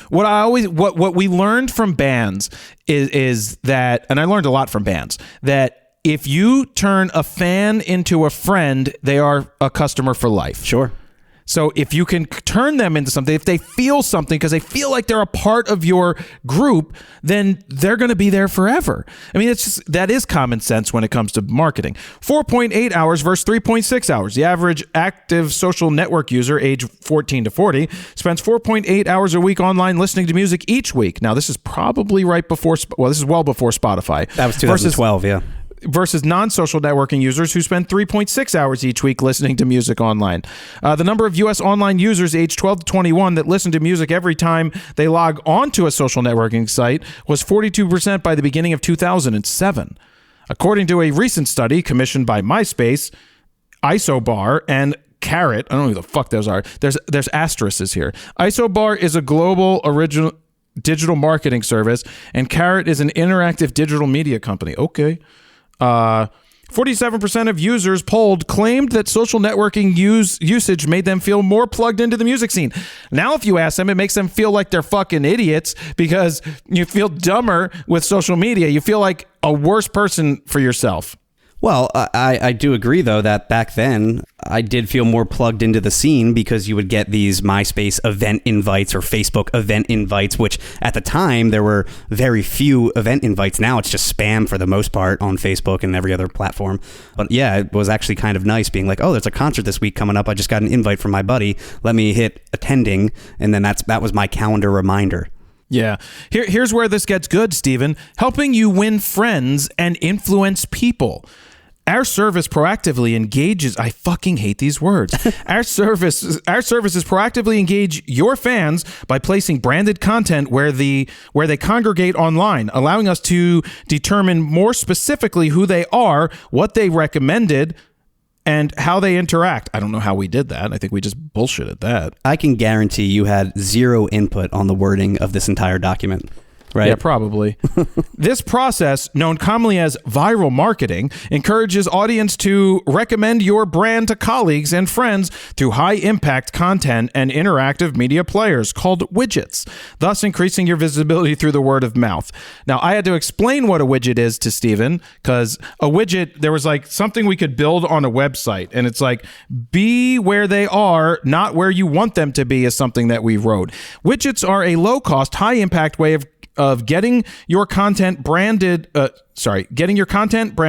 What we learned from bands is that, and I learned a lot from bands, that if you turn a fan into a friend, they are a customer for life. Sure. So if you can turn them into something, if they feel something because they feel like they're a part of your group, then they're going to be there forever. I mean, that is common sense when it comes to marketing. 4.8 hours versus 3.6 hours. The average active social network user, age 14 to 40, spends 4.8 hours a week online listening to music each week. Now, this is probably this is well before Spotify. That was 2012, yeah. Versus non-social networking users who spend 3.6 hours each week listening to music online. The number of U.S. online users aged 12 to 21 that listen to music every time they log onto a social networking site was 42% by the beginning of 2007. According to a recent study commissioned by MySpace, Isobar, and Carrot, I don't know who the fuck those are. There's asterisks here. Isobar is a global original digital marketing service, and Carrot is an interactive digital media company. Okay. 47% of users polled claimed that social networking usage made them feel more plugged into the music scene. Now, if you ask them, it makes them feel like they're fucking idiots because you feel dumber with social media. You feel like a worse person for yourself. Well, I do agree, though, that back then I did feel more plugged into the scene because you would get these MySpace event invites or Facebook event invites, which at the time there were very few event invites. Now it's just spam for the most part on Facebook and every other platform. But yeah, it was actually kind of nice being like, oh, there's a concert this week coming up. I just got an invite from my buddy. Let me hit attending. And then that was my calendar reminder. Yeah. Here's where this gets good, Stephen. Helping you win friends and influence people. Our service proactively engages. I fucking hate these words. Our services proactively engage your fans by placing branded content where they congregate online, allowing us to determine more specifically who they are, what they recommended, and how they interact. I don't know how we did that. I think we just bullshitted that. I can guarantee you had zero input on the wording of this entire document. Right? Yeah, probably. This process, known commonly as viral marketing, encourages audience to recommend your brand to colleagues and friends through high-impact content and interactive media players called widgets, thus increasing your visibility through the word of mouth. Now, I had to explain what a widget is to Steven, because a widget, there was like something we could build on a website, and it's like, be where they are, not where you want them to be, is something that we wrote. Widgets are a low-cost, high-impact way of getting your content brand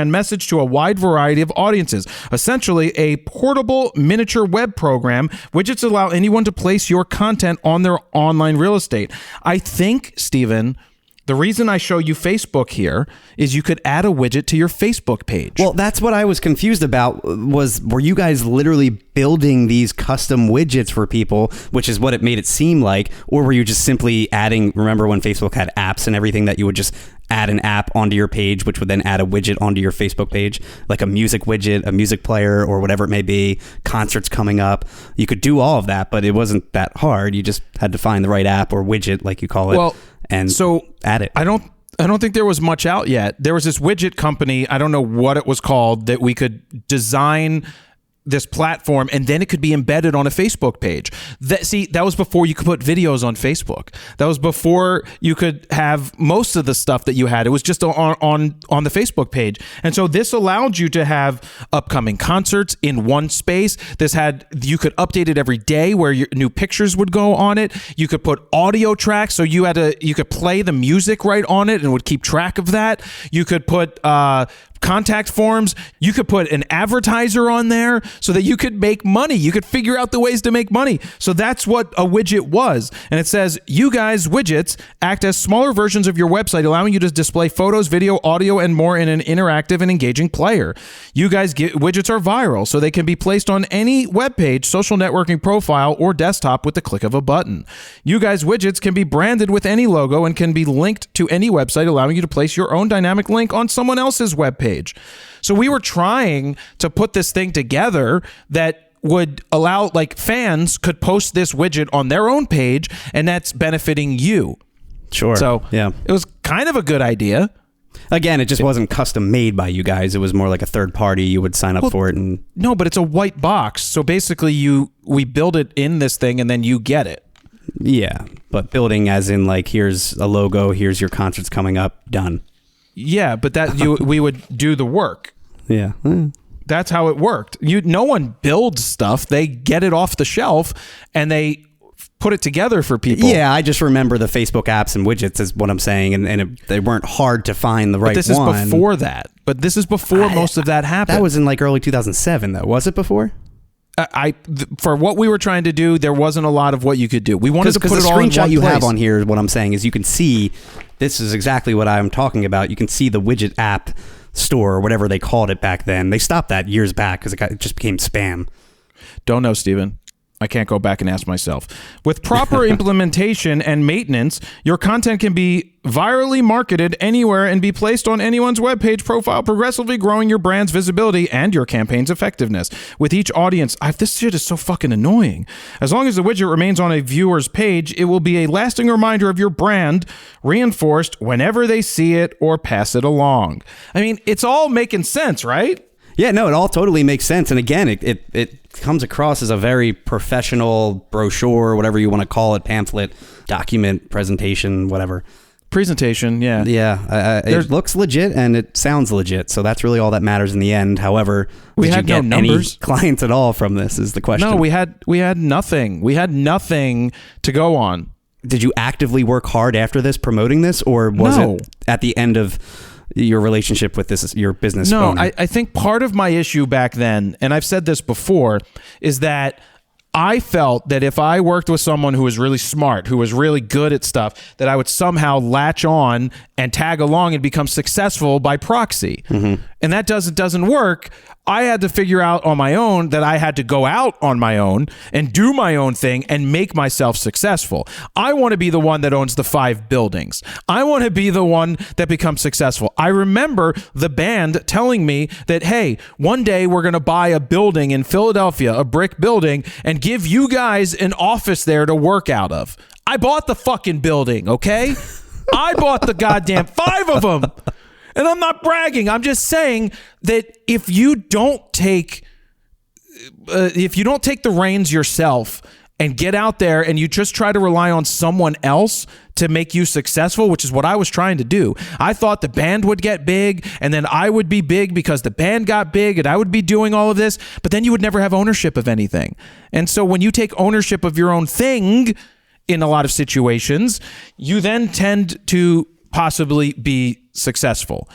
message to a wide variety of audiences. Essentially, a portable miniature web program. Widgets allow anyone to place your content on their online real estate. I think, Stephen, the reason I show you Facebook here is you could add a widget to your Facebook page. Well, that's what I was confused about. Were you guys literally building these custom widgets for people, which is what it made it seem like, or were you just simply adding, remember when Facebook had apps and everything, that you would just add an app onto your page, which would then add a widget onto your Facebook page, like a music widget, a music player, or whatever it may be, concerts coming up. You could do all of that, but it wasn't that hard. You just had to find the right app or widget, like you call it. Well, and so add it. I don't think there was much out yet. There was this widget company, I don't know what it was called, that we could design this platform and then it could be embedded on a Facebook page. That was before you could put videos on Facebook. That was before you could have most of the stuff that you had. It was just on the Facebook page. And so this allowed you to have upcoming concerts in one space. You could update it every day where your new pictures would go on it. You could put audio tracks, so you could play the music right on it and would keep track of that. You could put contact forms. You could put an advertiser on there so that you could make money. You could figure out the ways to make money. So that's what a widget was. And it says, you guys, widgets act as smaller versions of your website, allowing you to display photos, video, audio, and more in an interactive and engaging player. You guys, widgets are viral, so they can be placed on any web page, social networking profile, or desktop with the click of a button. You guys, widgets can be branded with any logo and can be linked to any website, allowing you to place your own dynamic link on someone else's web page. So we were trying to put this thing together that would allow, like, fans could post this widget on their own page, and that's benefiting you. Sure. So yeah, it was kind of a good idea. Again, it just wasn't custom made by you guys. It was more like a third party. You would sign up for it. And no, but it's a white box. So basically we build it in this thing and then you get it. Yeah. But building as in, like, here's a logo, here's your concerts coming up, done. Yeah, but we would do the work. Yeah. That's how it worked. No one builds stuff. They get it off the shelf and they put it together for people. Yeah, I just remember the Facebook apps and widgets is what I'm saying, and they weren't hard to find the right one. This is before that. But this is before most of that happened. That was in like early 2007, though. Was it before? For what we were trying to do, there wasn't a lot of what you could do. We wanted to put it all in one place. The screenshot you have on here, what I'm saying is you can see, this is exactly what I'm talking about. You can see the widget app store or whatever they called it back then. They stopped that years back because it just became spam. Don't know, Steven. I can't go back and ask myself. With proper implementation and maintenance, your content can be virally marketed anywhere and be placed on anyone's webpage profile, progressively growing your brand's visibility and your campaign's effectiveness. With each audience, this shit is so fucking annoying. As long as the widget remains on a viewer's page, it will be a lasting reminder of your brand, reinforced whenever they see it or pass it along. I mean, it's all making sense, right? Yeah, no, it all totally makes sense. And again, it comes across as a very professional brochure, whatever you want to call it, pamphlet, document, presentation, whatever. presentation, yeah. Yeah, it looks legit and it sounds legit, so that's really all that matters in the end. However, we did had you get no any numbers. clients at all from this is the question. No, we had nothing. We had nothing to go on. Did you actively work hard after this promoting this, or was No. it at the end of your relationship with this, your business owner? No, I think part of my issue back then, and I've said this before, is that I felt that if I worked with someone who was really smart, who was really good at stuff, that I would somehow latch on and tag along and become successful by proxy. And that doesn't work. I had to figure out on my own that I had to go out on my own and do my own thing and make myself successful. I want to be the one that owns the 5 buildings. I want to be the one that becomes successful. I remember the band telling me that, hey, one day we're going to buy a building in Philadelphia, a brick building, and give you guys an office there to work out of. I bought the fucking building, okay? I bought the goddamn 5 of them. And I'm not bragging. I'm just saying that if you don't take the reins yourself and get out there and you just try to rely on someone else to make you successful, which is what I was trying to do. I thought the band would get big and then I would be big because the band got big and I would be doing all of this, but then you would never have ownership of anything. And so when you take ownership of your own thing in a lot of situations, you then tend to possibly be successful.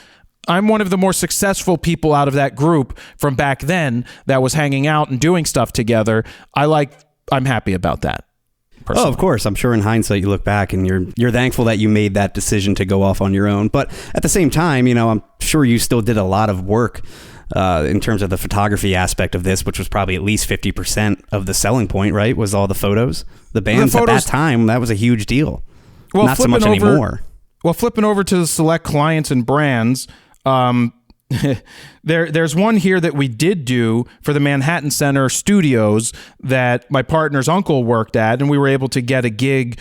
I'm one of the more successful people out of that group from back then that was hanging out and doing stuff together. I'm happy about that. Personally. Oh, of course. I'm sure in hindsight you look back and you're thankful that you made that decision to go off on your own. But at the same time, I'm sure you still did a lot of work in terms of the photography aspect of this, which was probably at least 50% of the selling point, right? Was all the photos. The bands at that time, that was a huge deal. Well, not so much anymore. Well, flipping over to the select clients and brands, there's one here that we did do for the Manhattan Center Studios that my partner's uncle worked at, and we were able to get a gig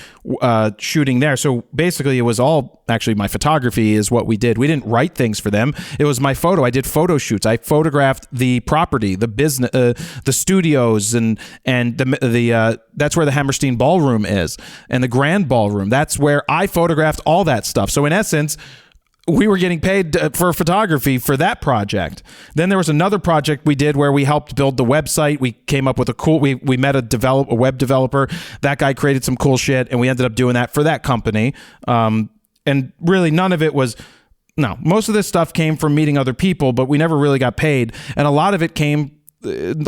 shooting there. So basically, it was all actually my photography is what we did. We didn't write things for them. It was my photo. I did photo shoots. I photographed the property, the business, the studios, and the that's where the Hammerstein Ballroom is, and the Grand Ballroom. That's where I photographed all that stuff. So in essence, we were getting paid for photography for that project. Then there was another project we did where we helped build the website. We came up with we met a web developer. That guy created some cool shit, and we ended up doing that for that company. And really none of it was, most of this stuff came from meeting other people, but we never really got paid. And a lot of it came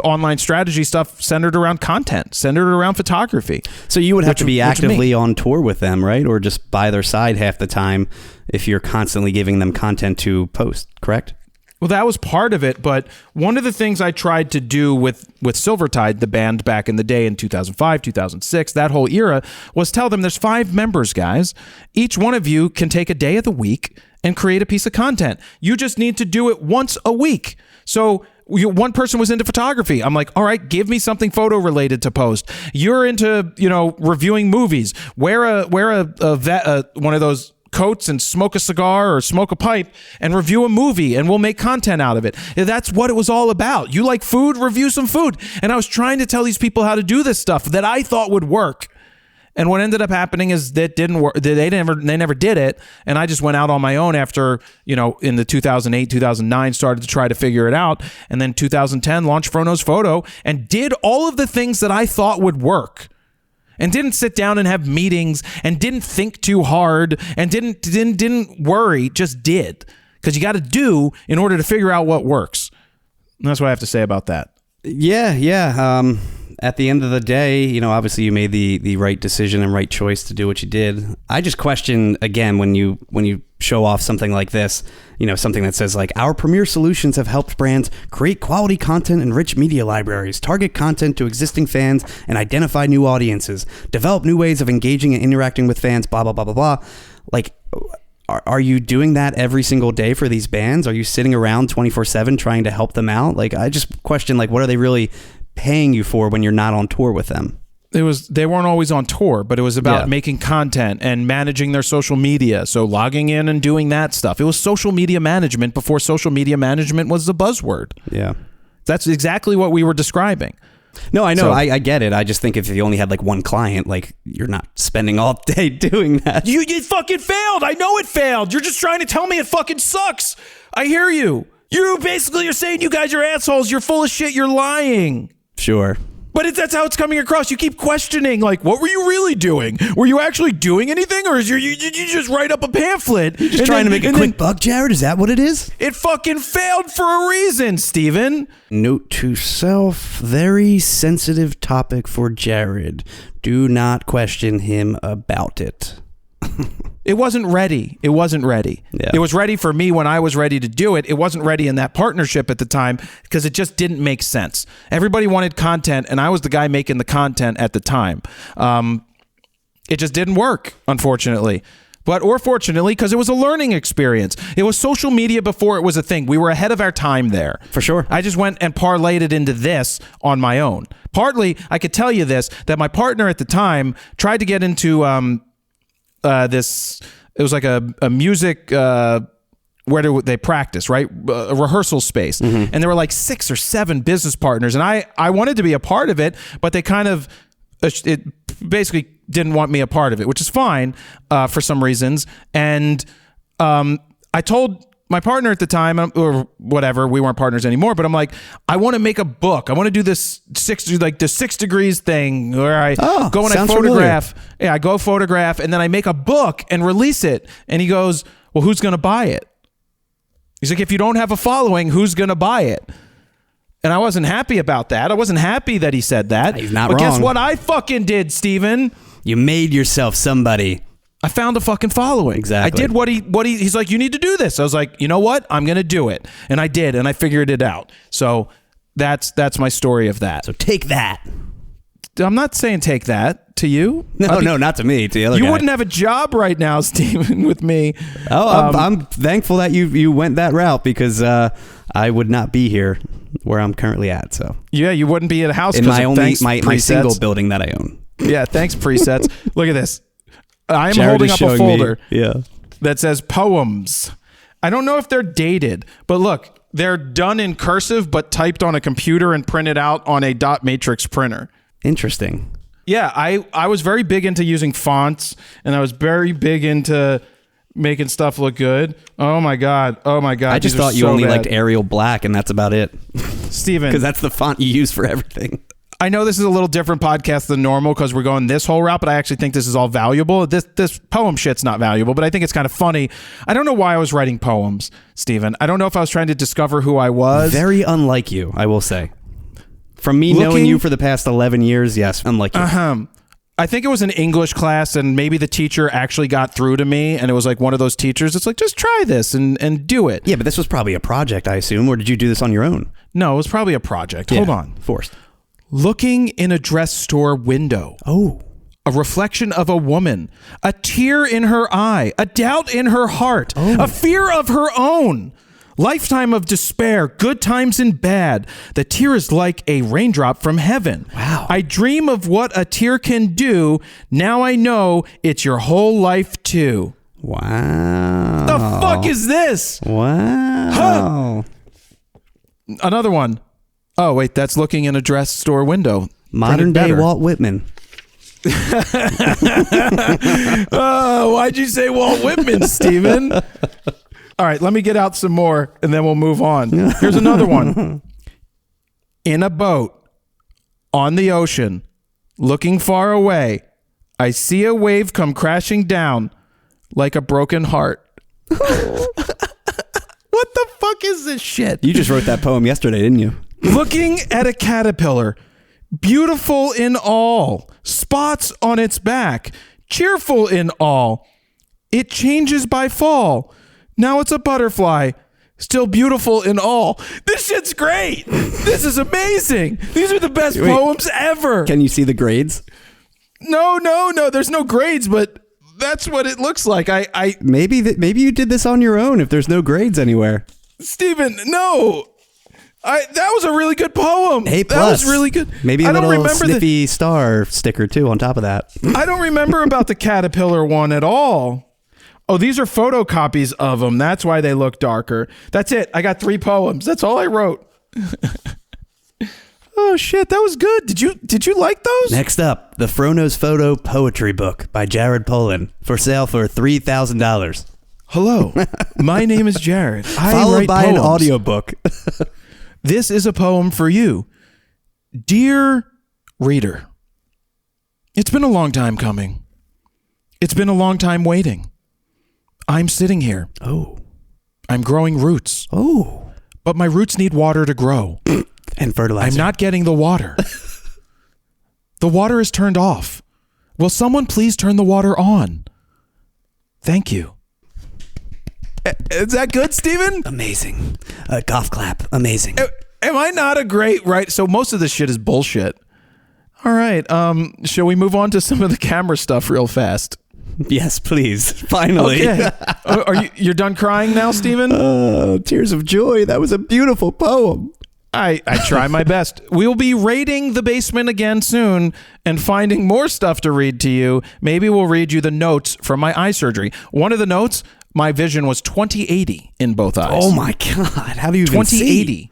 online strategy stuff centered around content, centered around photography. So you would have to be actively on tour with them, right? Or just by their side half the time if you're constantly giving them content to post, correct? Well, that was part of it, but one of the things I tried to do with Silvertide, the band back in the day in 2005, 2006, that whole era, was tell them there's 5 members, guys. Each one of you can take a day of the week and create a piece of content. You just need to do it once a week. So one person was into photography. I'm like, all right, give me something photo related to post. You're into, reviewing movies. Wear one of those coats and smoke a cigar or smoke a pipe and review a movie, and we'll make content out of it. That's what it was all about. You like food? Review some food. And I was trying to tell these people how to do this stuff that I thought would work. And what ended up happening is that didn't work. They never did it. And I just went out on my own after, in the 2008, 2009, started to try to figure it out. And then 2010 launched Frono's Photo and did all of the things that I thought would work. And didn't sit down and have meetings and didn't think too hard and didn't worry, just did. Because you got to do in order to figure out what works. And that's what I have to say about that. Yeah. At the end of the day, obviously you made the right decision and right choice to do what you did. I just question, again, when you show off something like this, something that says like, our premier solutions have helped brands create quality content and rich media libraries, target content to existing fans and identify new audiences, develop new ways of engaging and interacting with fans, blah, blah, blah, blah, blah. Like, are you doing that every single day for these bands? Are you sitting around 24/7 trying to help them out? Like, I just question, like, what are they really paying you for when you're not on tour with them? They weren't always on tour, but it was about making content and managing their social media. So logging in and doing that stuff. It was social media management before social media management was the buzzword. Yeah. That's exactly what we were describing. No, I know. So- I get it. I just think if you only had like one client, like you're not spending all day doing that. You fucking failed. I know it failed. You're just trying to tell me it fucking sucks. I hear you. You're saying you guys are assholes. You're full of shit. You're lying. Sure. But that's how it's coming across. You keep questioning, like, what were you really doing? Were you actually doing anything, or did you just write up a pamphlet? Just trying to make a quick buck, Jared? Is that what it is? It fucking failed for a reason, Steven. Note to self, very sensitive topic for Jared. Do not question him about it. It wasn't ready. It wasn't ready. Yeah. It was ready for me when I was ready to do it. It wasn't ready in that partnership at the time because it just didn't make sense. Everybody wanted content, and I was the guy making the content at the time. It just didn't work, unfortunately. Or fortunately, because it was a learning experience. It was social media before it was a thing. We were ahead of our time there. For sure. I just went and parlayed it into this on my own. Partly, I could tell you this, that my partner at the time tried to get into this. It was like a music where they practice, right? A rehearsal space. And there were like 6 or 7 business partners, and I wanted to be a part of it, but they kind of it basically didn't want me a part of it, which is fine for some reasons. And I told my partner at the time, or whatever, we weren't partners anymore, but I'm like, I want to make a book. I want to do this 6 degrees thing where I go and I photograph. Familiar. Yeah, I go photograph and then I make a book and release it. And he goes, well, who's going to buy it? He's like, if you don't have a following, who's going to buy it? And I wasn't happy about that. I wasn't happy that he said that. He's not wrong. But guess what I fucking did, Steven? You made yourself somebody. I found a fucking following. Exactly. I did what he's like, you need to do this. I was like, you know what? I'm going to do it. And I did, and I figured it out. So that's my story of that. So take that. I'm not saying take that to you. No, not to me, to the other guy. You wouldn't have a job right now, Steven, with me. Oh, I'm thankful that you went that route because I would not be here where I'm currently at. So yeah, you wouldn't be in a house in my presets. single building that I own. Yeah, thanks presets. Look at this. I'm holding up a folder that says poems. I don't know if they're dated, but look, they're done in cursive but typed on a computer and printed out on a dot matrix printer. Interesting. Yeah, I was very big into using fonts, and I was very big into making stuff look good. Oh my god. I just thought you only liked Arial Black, and that's about it. Steven. Because that's the font you use for everything. I know this is a little different podcast than normal because we're going this whole route, but I actually think this is all valuable. This poem shit's not valuable, but I think it's kind of funny. I don't know why I was writing poems, Steven. I don't know if I was trying to discover who I was. Very unlike you, I will say. From me knowing you for the past 11 years, yes, unlike you. I think it was an English class, and maybe the teacher actually got through to me, and it was like one of those teachers. It's like, just try this and do it. Yeah, but this was probably a project, I assume, or did you do this on your own? No, it was probably a project. Hold on. Forced. Looking in a dress store window. Oh. A reflection of a woman. A tear in her eye. A doubt in her heart. A fear of her own. Lifetime of despair. Good times and bad. The tear is like a raindrop from heaven. Wow. I dream of what a tear can do. Now I know it's your whole life too. Wow. The fuck is this? Wow. Huh. Another one. Oh, wait, that's looking in a dress store window. Modern day Walt Whitman. Oh, why'd you say Walt Whitman, Steven? All right, let me get out some more, and then we'll move on. Here's another one. In a boat, on the ocean, looking far away, I see a wave come crashing down like a broken heart. What the fuck is this shit? You just wrote that poem yesterday, didn't you? Looking at a caterpillar, beautiful in all, spots on its back, cheerful in all. It changes by fall. Now it's a butterfly, still beautiful in all. This shit's great. This is amazing. These are the best poems ever. Can you see the grades? No. There's no grades, but that's what it looks like. Maybe you did this on your own if there's no grades anywhere. Steven, no. That was a really good poem. A+. That was really good. Maybe a little sniffy star sticker too on top of that. I don't remember about the caterpillar one at all. Oh, these are photocopies of them. That's why they look darker. That's it. I got 3 poems. That's all I wrote. Oh shit, that was good. Did you like those? Next up, the Frono's Photo Poetry Book by Jared Polin, for sale for $3,000. Hello, my name is Jared. Followed by an audiobook. This is a poem for you. Dear reader, it's been a long time coming. It's been a long time waiting. I'm sitting here. Oh. I'm growing roots. Oh. But my roots need water to grow. And fertilizer. I'm not getting the water. The water is turned off. Will someone please turn the water on? Thank you. Is that good, Steven? Amazing. Golf clap. Amazing. Am I not a great right? So most of this shit is bullshit. All right. Shall we move on to some of the camera stuff real fast? Yes, please. Finally. Okay. You're done crying now, Steven? Tears of joy. That was a beautiful poem. I try my best. We'll be raiding the basement again soon and finding more stuff to read to you. Maybe we'll read you the notes from my eye surgery. One of the notes, my vision was 20/80 in both eyes. Oh my God. How do you even 20/80. see?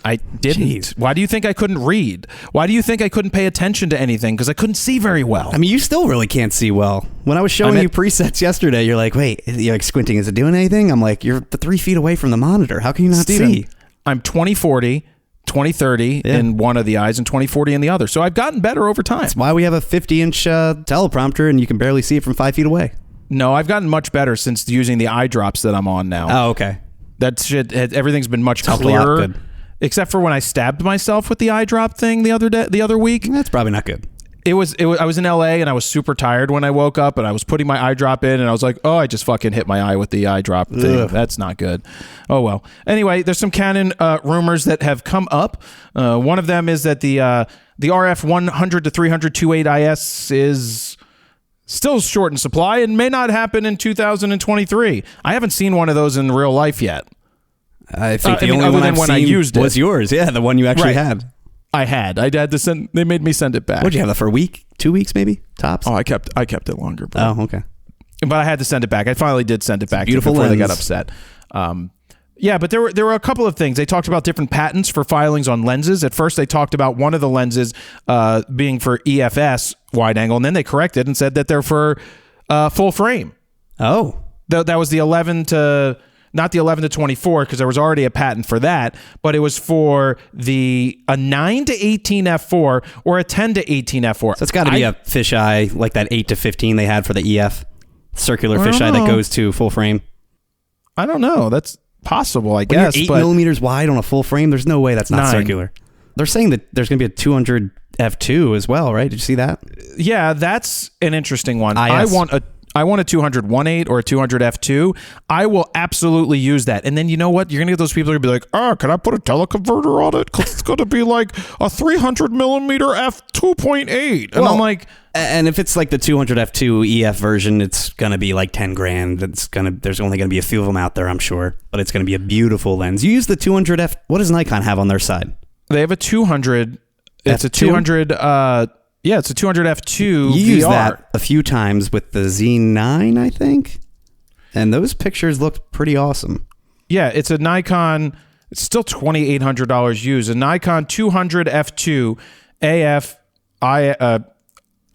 I didn't. Jeez. Why do you think I couldn't read? Why do you think I couldn't pay attention to anything? Because I couldn't see very well. I mean, you still really can't see well. When I was showing you presets yesterday, you're like, wait, you're like squinting. Is it doing anything? I'm like, you're 3 feet away from the monitor. How can you not Steven, see? I'm 20/40, 20/30 in one of the eyes and 20/40 in the other. So I've gotten better over time. That's why we have a 50-inch teleprompter and you can barely see it from 5 feet away. No, I've gotten much better since using the eye drops that I'm on now. Oh, okay. That shit, everything's been much Helped a lot, clearer. good. Except for when I stabbed myself with the eye drop thing the other week. That's probably not good. I was in LA and I was super tired when I woke up and I was putting my eye drop in and I was like, oh, I just fucking hit my eye with the eye drop thing. Ugh. That's not good. Oh well. Anyway, there's some Canon rumors that have come up. One of them is that the RF 100 to 300 2.8 IS is still short in supply and may not happen in 2023. I haven't seen one of those in real life yet. I think the only other one than I've when I seen used it. was yours. Yeah, the one you actually had. I had to send. They made me send it back. What'd you have that for a week? 2 weeks maybe? Tops? Oh, I kept it longer. Bro. Oh, okay. But I had to send it back. I finally did send it back beautiful before lens. they got upset. Yeah, but there were a couple of things. They talked about different patents for filings on lenses. At first, they talked about one of the lenses being for EFS wide angle, and then they corrected and said that they're for full frame. Oh. That was the 11 to... Not the 11 to 24 because there was already a patent for that, but it was for a 9 to 18 f4 or a 10 to 18 f4. So it's got to be a fisheye like that 8 to 15 they had for the EF. Circular fisheye that goes to full frame. I don't know. That's possible, I When guess. you're 8 but millimeters wide on a full frame, there's no way that's not 9. circular. They're saying that there's going to be a 200 f2 as well, right? Did you see that? Yeah, that's an interesting one. IS. I want a 200 1.8 or a 200 f2. I will absolutely use that. And then you know what? You're going to get those people who are going to be like, oh, can I put a teleconverter on it? Because it's going to be like a 300 millimeter f2.8. And I'm like... And if it's like the 200 f2 EF version, it's going to be like 10 grand. There's only going to be a few of them out there, I'm sure. But it's going to be a beautiful lens. You use the 200 f... What does Nikon have on their side? They have a 200... It's F2? a 200... yeah, it's a 200 f2 You VR. used that a few times with the Z9, I think. And those pictures looked pretty awesome. Yeah, it's a Nikon. It's still $2,800 used. A Nikon 200 f2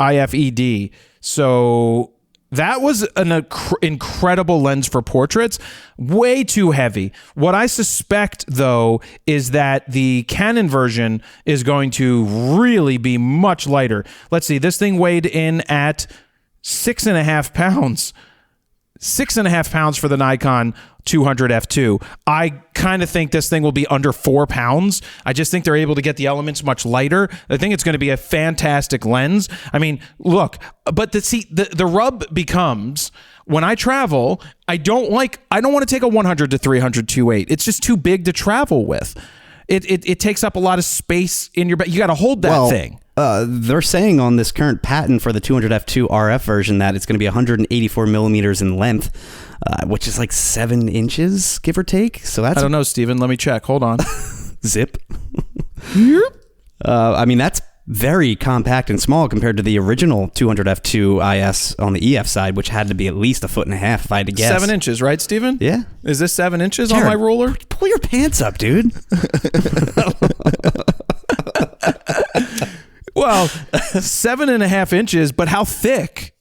IFED. So that was an incredible lens for portraits. Way too heavy. What I suspect, though, is that the Canon version is going to really be much lighter. Let's see. This thing weighed in at 6.5 pounds. 6.5 pounds for the Nikon 200 f2. I kind of think this thing will be under 4 pounds. I just think they're able to get the elements much lighter. I think it's going to be a fantastic lens. I mean, look, but the rub becomes when I travel, I don't want to take a 100 to 300 2.8. It's just too big to travel with. It takes up a lot of space in your bag. You got to hold that thing. They're saying on this current patent for the 200 f2 RF version that it's going to be 184 millimeters in length, which is like 7 inches, give or take. So that's I don't know, Steven. Let me check. Hold on. zip. I mean, that's very compact and small compared to the original 200 f2 IS on the EF side, which had to be at least 1.5 feet if I had to guess. 7 inches, right, Steven? Yeah. Is this 7 inches Jared, on my ruler? Pull your pants up, dude. Well, 7.5 inches, but how thick?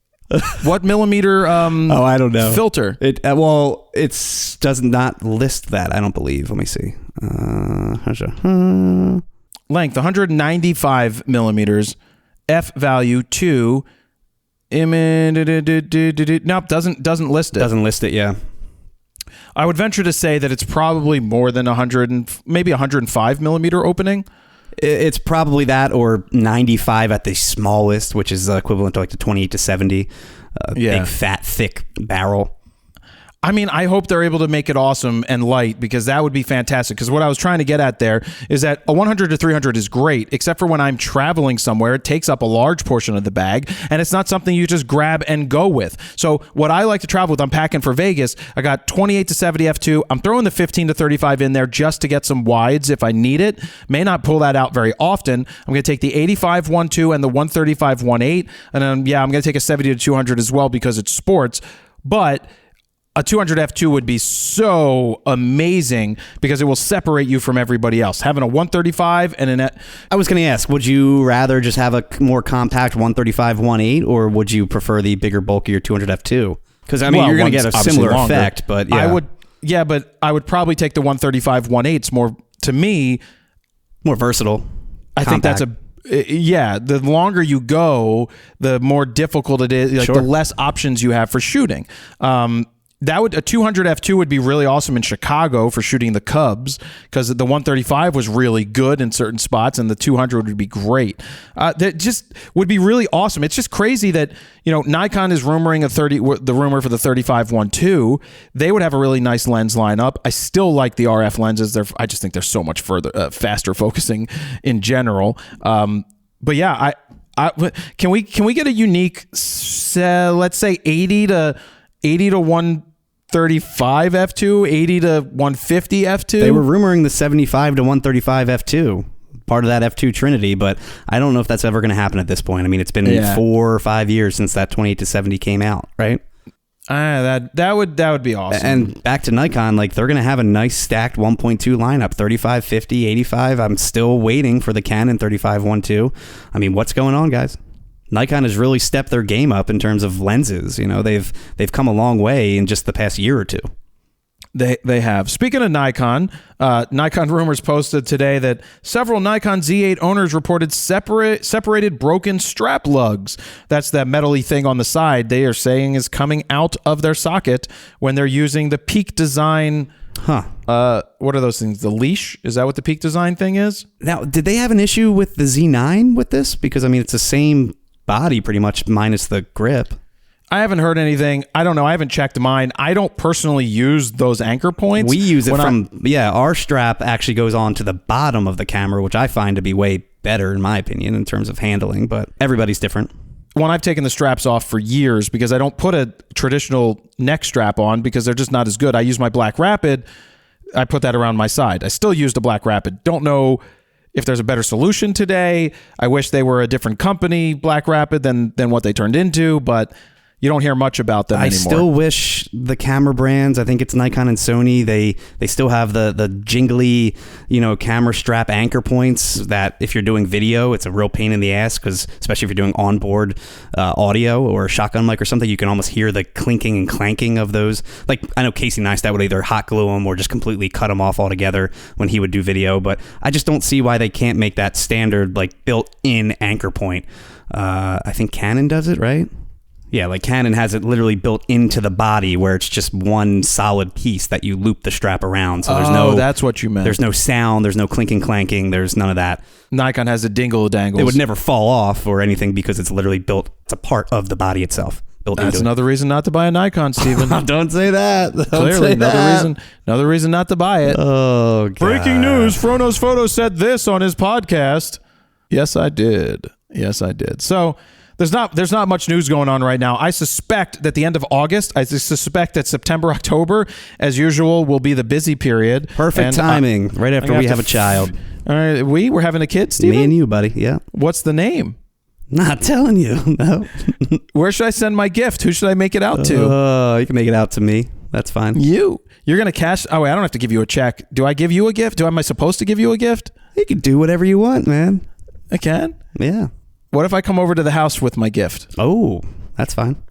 What millimeter? Oh, I don't know. Filter. It does not list that. I don't believe. Let me see. Length 195 millimeters. F value 2. Nope, doesn't list it. Doesn't list it. Yeah. I would venture to say that it's probably more than 100 and maybe 105 millimeter opening. It's probably that, or 95 at the smallest, which is equivalent to like the 28 to 70. Big, fat, thick barrel. I mean, I hope they're able to make it awesome and light, because that would be fantastic. Because what I was trying to get at there is that a 100 to 300 is great, except for when I'm traveling somewhere. It takes up a large portion of the bag, and it's not something you just grab and go with. So what I like to travel with, I'm packing for Vegas. I got 28 to 70 f2. I'm throwing the 15 to 35 in there just to get some wides if I need it. May not pull that out very often. I'm going to take the 85 1.2 and the 135 1.8. And then, I'm going to take a 70 to 200 as well because it's sports. But a 200 f2 would be so amazing because it will separate you from everybody else. Having a 135 and an... I was going to ask, would you rather just have a more compact 135 1.8, or would you prefer the bigger, bulkier 200 f2? Because, I mean, you're going to get a similar effect, but yeah. But I would probably take the 135 1.8. It's more, to me... more versatile. I think that's the longer you go, the more difficult it is. Like, the less options you have for shooting. A 200 f2 would be really awesome in Chicago for shooting the Cubs, because the 135 was really good in certain spots, and the 200 would be great. That just would be really awesome. It's just crazy that, Nikon is rumoring the rumor for the 35 1.2. They would have a really nice lens lineup. I still like the RF lenses. I just think they're so much faster focusing in general. But yeah, can we get a unique, let's say 80 to 135 f2, 80 to 150 f2. They were rumoring the 75 to 135 f2, part of that f2 trinity, but I don't know if that's ever going to happen at this point. I mean, it's been 4 or 5 years since that 28 to 70 came out, right? That would be awesome. And back to Nikon, like, they're going to have a nice stacked 1.2 lineup, 35, 50, 85. I'm still waiting for the Canon 35 1.2. I mean, what's going on, guys? Nikon has really stepped their game up in terms of lenses. They've come a long way in just the past year or two. They have. Speaking of Nikon, Nikon Rumors posted today that several Nikon Z8 owners reported separated broken strap lugs. That's that metally thing on the side they are saying is coming out of their socket when they're using the Peak Design. What are those things? The leash? Is that what the Peak Design thing is? Now, did they have an issue with the Z9 with this? Because, I mean, it's the same body pretty much minus the grip. I haven't heard anything. I don't know. I haven't checked mine. I don't personally use those anchor points. We use it our strap actually goes on to the bottom of the camera, which I find to be way better in my opinion in terms of handling, but everybody's different. When I've taken the straps off for years because I don't put a traditional neck strap on because they're just not as good. I use my Black Rapid. I put that around my side. I still use the Black Rapid. Don't know if there's a better solution today. I wish they were a different company, Black Rapid, than what they turned into, but you don't hear much about them anymore. I still wish the camera brands, I think it's Nikon and Sony, they still have the jingly, camera strap anchor points that if you're doing video, it's a real pain in the ass, because especially if you're doing onboard audio or a shotgun mic or something, you can almost hear the clinking and clanking of those. Like, I know Casey Neistat would either hot glue them or just completely cut them off altogether when he would do video, but I just don't see why they can't make that standard, like, built-in anchor point. I think Canon does it, right? Yeah, like Canon has it literally built into the body where it's just one solid piece that you loop the strap around. So there's that's what you meant. There's no sound, there's no clinking clanking, there's none of that. Nikon has a dingle dangles. It would never fall off or anything because it's literally built, it's a part of the body itself. That's another reason not to buy a Nikon, Steven. Don't say that. Clearly, another reason not to buy it. Oh, God. Breaking news, Frono's Photo said this on his podcast. Yes, I did. So there's not much news going on right now. I suspect that the end of August, I suspect that September, October, as usual, will be the busy period. Perfect timing, right after we have a child. All right, we're having a kid, Steven? Me and you, buddy, yeah. What's the name? Not telling you, no. Where should I send my gift? Who should I make it out to? You can make it out to me. That's fine. You're going to cash... Oh, wait, I don't have to give you a check. Do I give you a gift? Am I supposed to give you a gift? You can do whatever you want, man. I can? Yeah. What if I come over to the house with my gift? Oh, that's fine.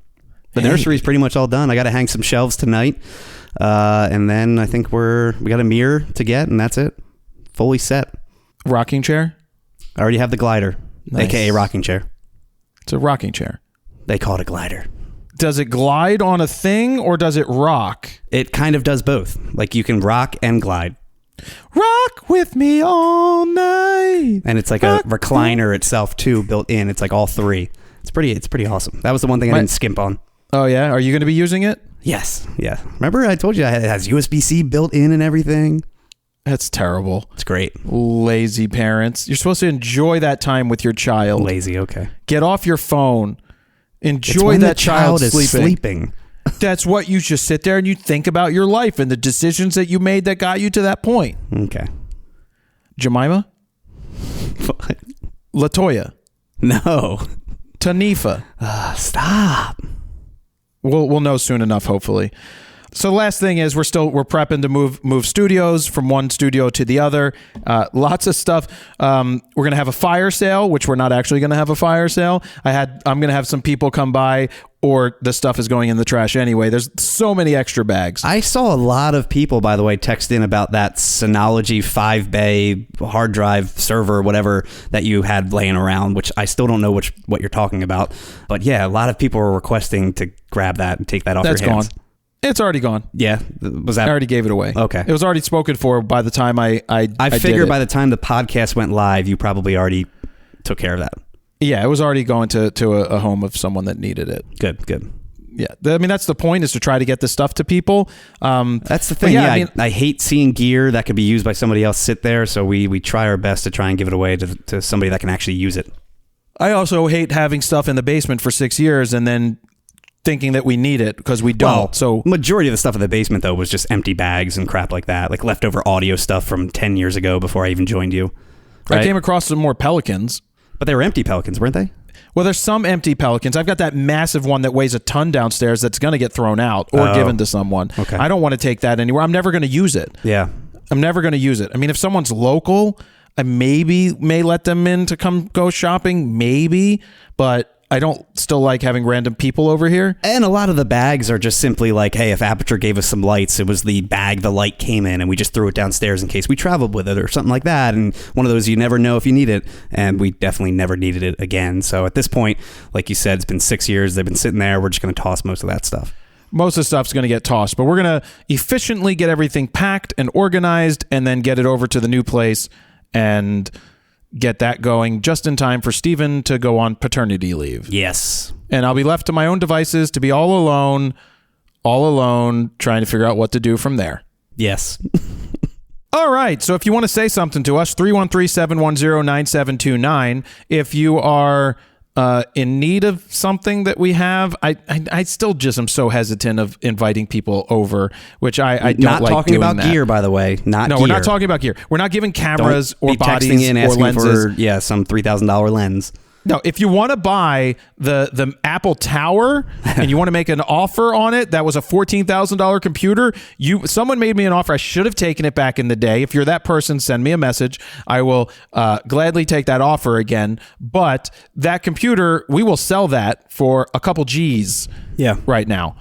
The nursery's pretty much all done. I got to hang some shelves tonight. And then I think we got a mirror to get, and that's it. Fully set. Rocking chair? I already have the glider, Nice. AKA rocking chair. It's a rocking chair. They call it a glider. Does it glide on a thing or does it rock? It kind of does both. Like you can rock and glide. Rock with me all night. And it's like a recliner itself too, built in. It's like all three. It's pretty awesome. That was the one thing I didn't skimp on. Oh yeah? Are you going to be using it? Yes. Yeah. Remember I told you it has USB-C built in and everything? That's terrible. It's great. Lazy parents. You're supposed to enjoy that time with your child. Lazy, okay. Get off your phone. It's Enjoy when that the child is sleeping. sleeping. That's what you just sit there and you think about your life and the decisions that you made that got you to that point. Okay. Jemima? Latoya? No. Tanifa? Stop. We'll know soon enough, hopefully. So the last thing is we're prepping to move studios from one studio to the other. Lots of stuff. We're gonna have a fire sale, which we're not actually gonna have a fire sale. I'm gonna have some people come by, or the stuff is going in the trash anyway. There's so many extra bags. I saw a lot of people, by the way, text in about that Synology 5-bay hard drive server, whatever that you had laying around, which I still don't know what you're talking about. But yeah, a lot of people were requesting to grab that and take that off your hands. That's gone. It's already gone. Yeah, was that? I already gave it away. Okay, it was already spoken for by the time I figure by the time the podcast went live, you probably already took care of that. Yeah, it was already going to a home of someone that needed it. Good. Yeah, I mean that's the point, is to try to get this stuff to people. That's the thing. Yeah, I hate seeing gear that could be used by somebody else sit there, so we try our best to try and give it away to somebody that can actually use it. I also hate having stuff in the basement for 6 years and then thinking that we need it because we don't. Well, so majority of the stuff in the basement though was just empty bags and crap like that, like leftover audio stuff from 10 years ago before I even joined you. Right? I came across some more Pelicans. But they were empty Pelicans, weren't they? Well, there's some empty Pelicans. I've got that massive one that weighs a ton downstairs that's going to get thrown out or given to someone. Okay. I don't want to take that anywhere. I'm never going to use it. Yeah. I'm never going to use it. I mean, if someone's local, I may let them in to come go shopping, maybe, but I don't still like having random people over here. And a lot of the bags are just simply like, hey, if Aperture gave us some lights, it was the bag the light came in, and we just threw it downstairs in case we traveled with it or something like that. And one of those you never know if you need it, and we definitely never needed it again. So at this point, like you said, it's been 6 years. They've been sitting there. We're just going to toss most of that stuff. Most of the stuff's going to get tossed, but we're going to efficiently get everything packed and organized and then get it over to the new place and get that going just in time for Steven to go on paternity leave. Yes. And I'll be left to my own devices to be all alone, trying to figure out what to do from there. Yes. All right. So if you want to say something to us, 313-710-9729. If you are in need of something that we have, I still just am so hesitant of inviting people over, which I don't not like talking doing about that. gear, by the way. No, gear. We're not talking about gear. We're not giving cameras Don't or be bodies texting in or asking lenses. for some $3,000 lens. No, if you want to buy the Apple Tower and you want to make an offer on it, that was a $14,000 computer. Someone made me an offer. I should have taken it back in the day. If you're that person, send me a message. I will gladly take that offer again. But that computer, we will sell that for a couple G's. Yeah. Right now,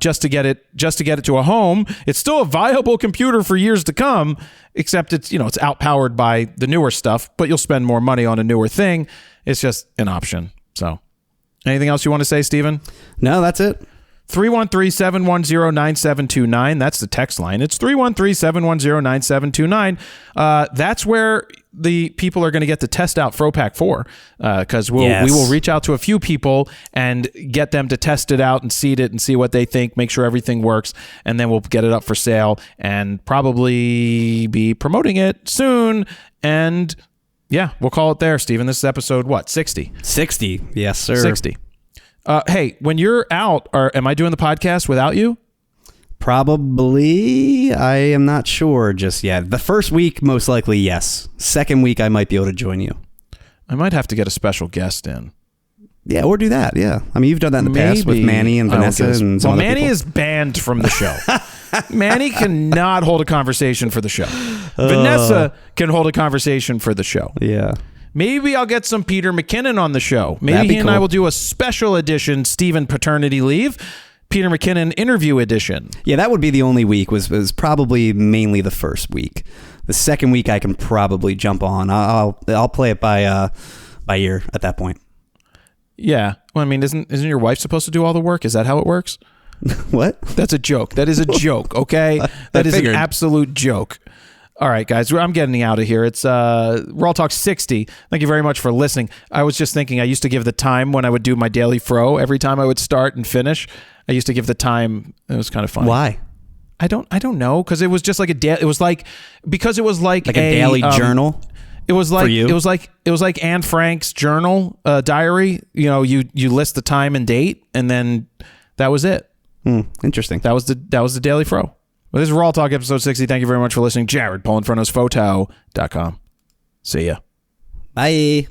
just to get it to a home. It's still a viable computer for years to come, except it's outpowered by the newer stuff. But you'll spend more money on a newer thing. It's just an option. So, anything else you want to say, Steven? No, that's it. 313-710-9729. That's the text line. It's 313-710-9729. That's where the people are going to get to test out FroPack 4 because we will reach out to a few people and get them to test it out and seed it and see what they think, make sure everything works, and then we'll get it up for sale and probably be promoting it soon. And yeah, we'll call it there, Steven. This is episode, 60? 60. Yes, sir. 60. Hey, when you're out, am I doing the podcast without you? Probably. I am not sure just yet. The first week, most likely, yes. Second week, I might be able to join you. I might have to get a special guest in. Yeah, or do that, yeah. I mean, you've done that in the past with Manny and Vanessa and some other Manny people. is banned from the show. Manny cannot hold a conversation for the show. Vanessa can hold a conversation for the show. Yeah. Maybe I'll get some Peter McKinnon on the show. Maybe That'd be he and I cool. will do a special edition Stephen Paternity Leave, Peter McKinnon interview edition. Yeah, that would be the only week. Was probably mainly the first week. The second week I can probably jump on. I'll play it by ear at that point. Yeah. Well, I mean, isn't your wife supposed to do all the work? Is that how it works? What? That's a joke. That is a joke, okay? That is figured. an absolute joke. All right, guys, I'm getting out of here. It's RAWtalk 60. Thank you very much for listening. I was just thinking I used to give the time when I would do my daily fro. Every time I would start and finish, I used to give the time. It was kind of fun. Why? I don't know, because it was just like it was like a daily journal. It was like for you? it was like Anne Frank's journal diary. You know, you list the time and date, and then that was it. Interesting. That was the Daily Fro. Well, this is RAWtalk episode 60. Thank you very much for listening. Jared, PolinFronto's Photo.com. See ya. Bye.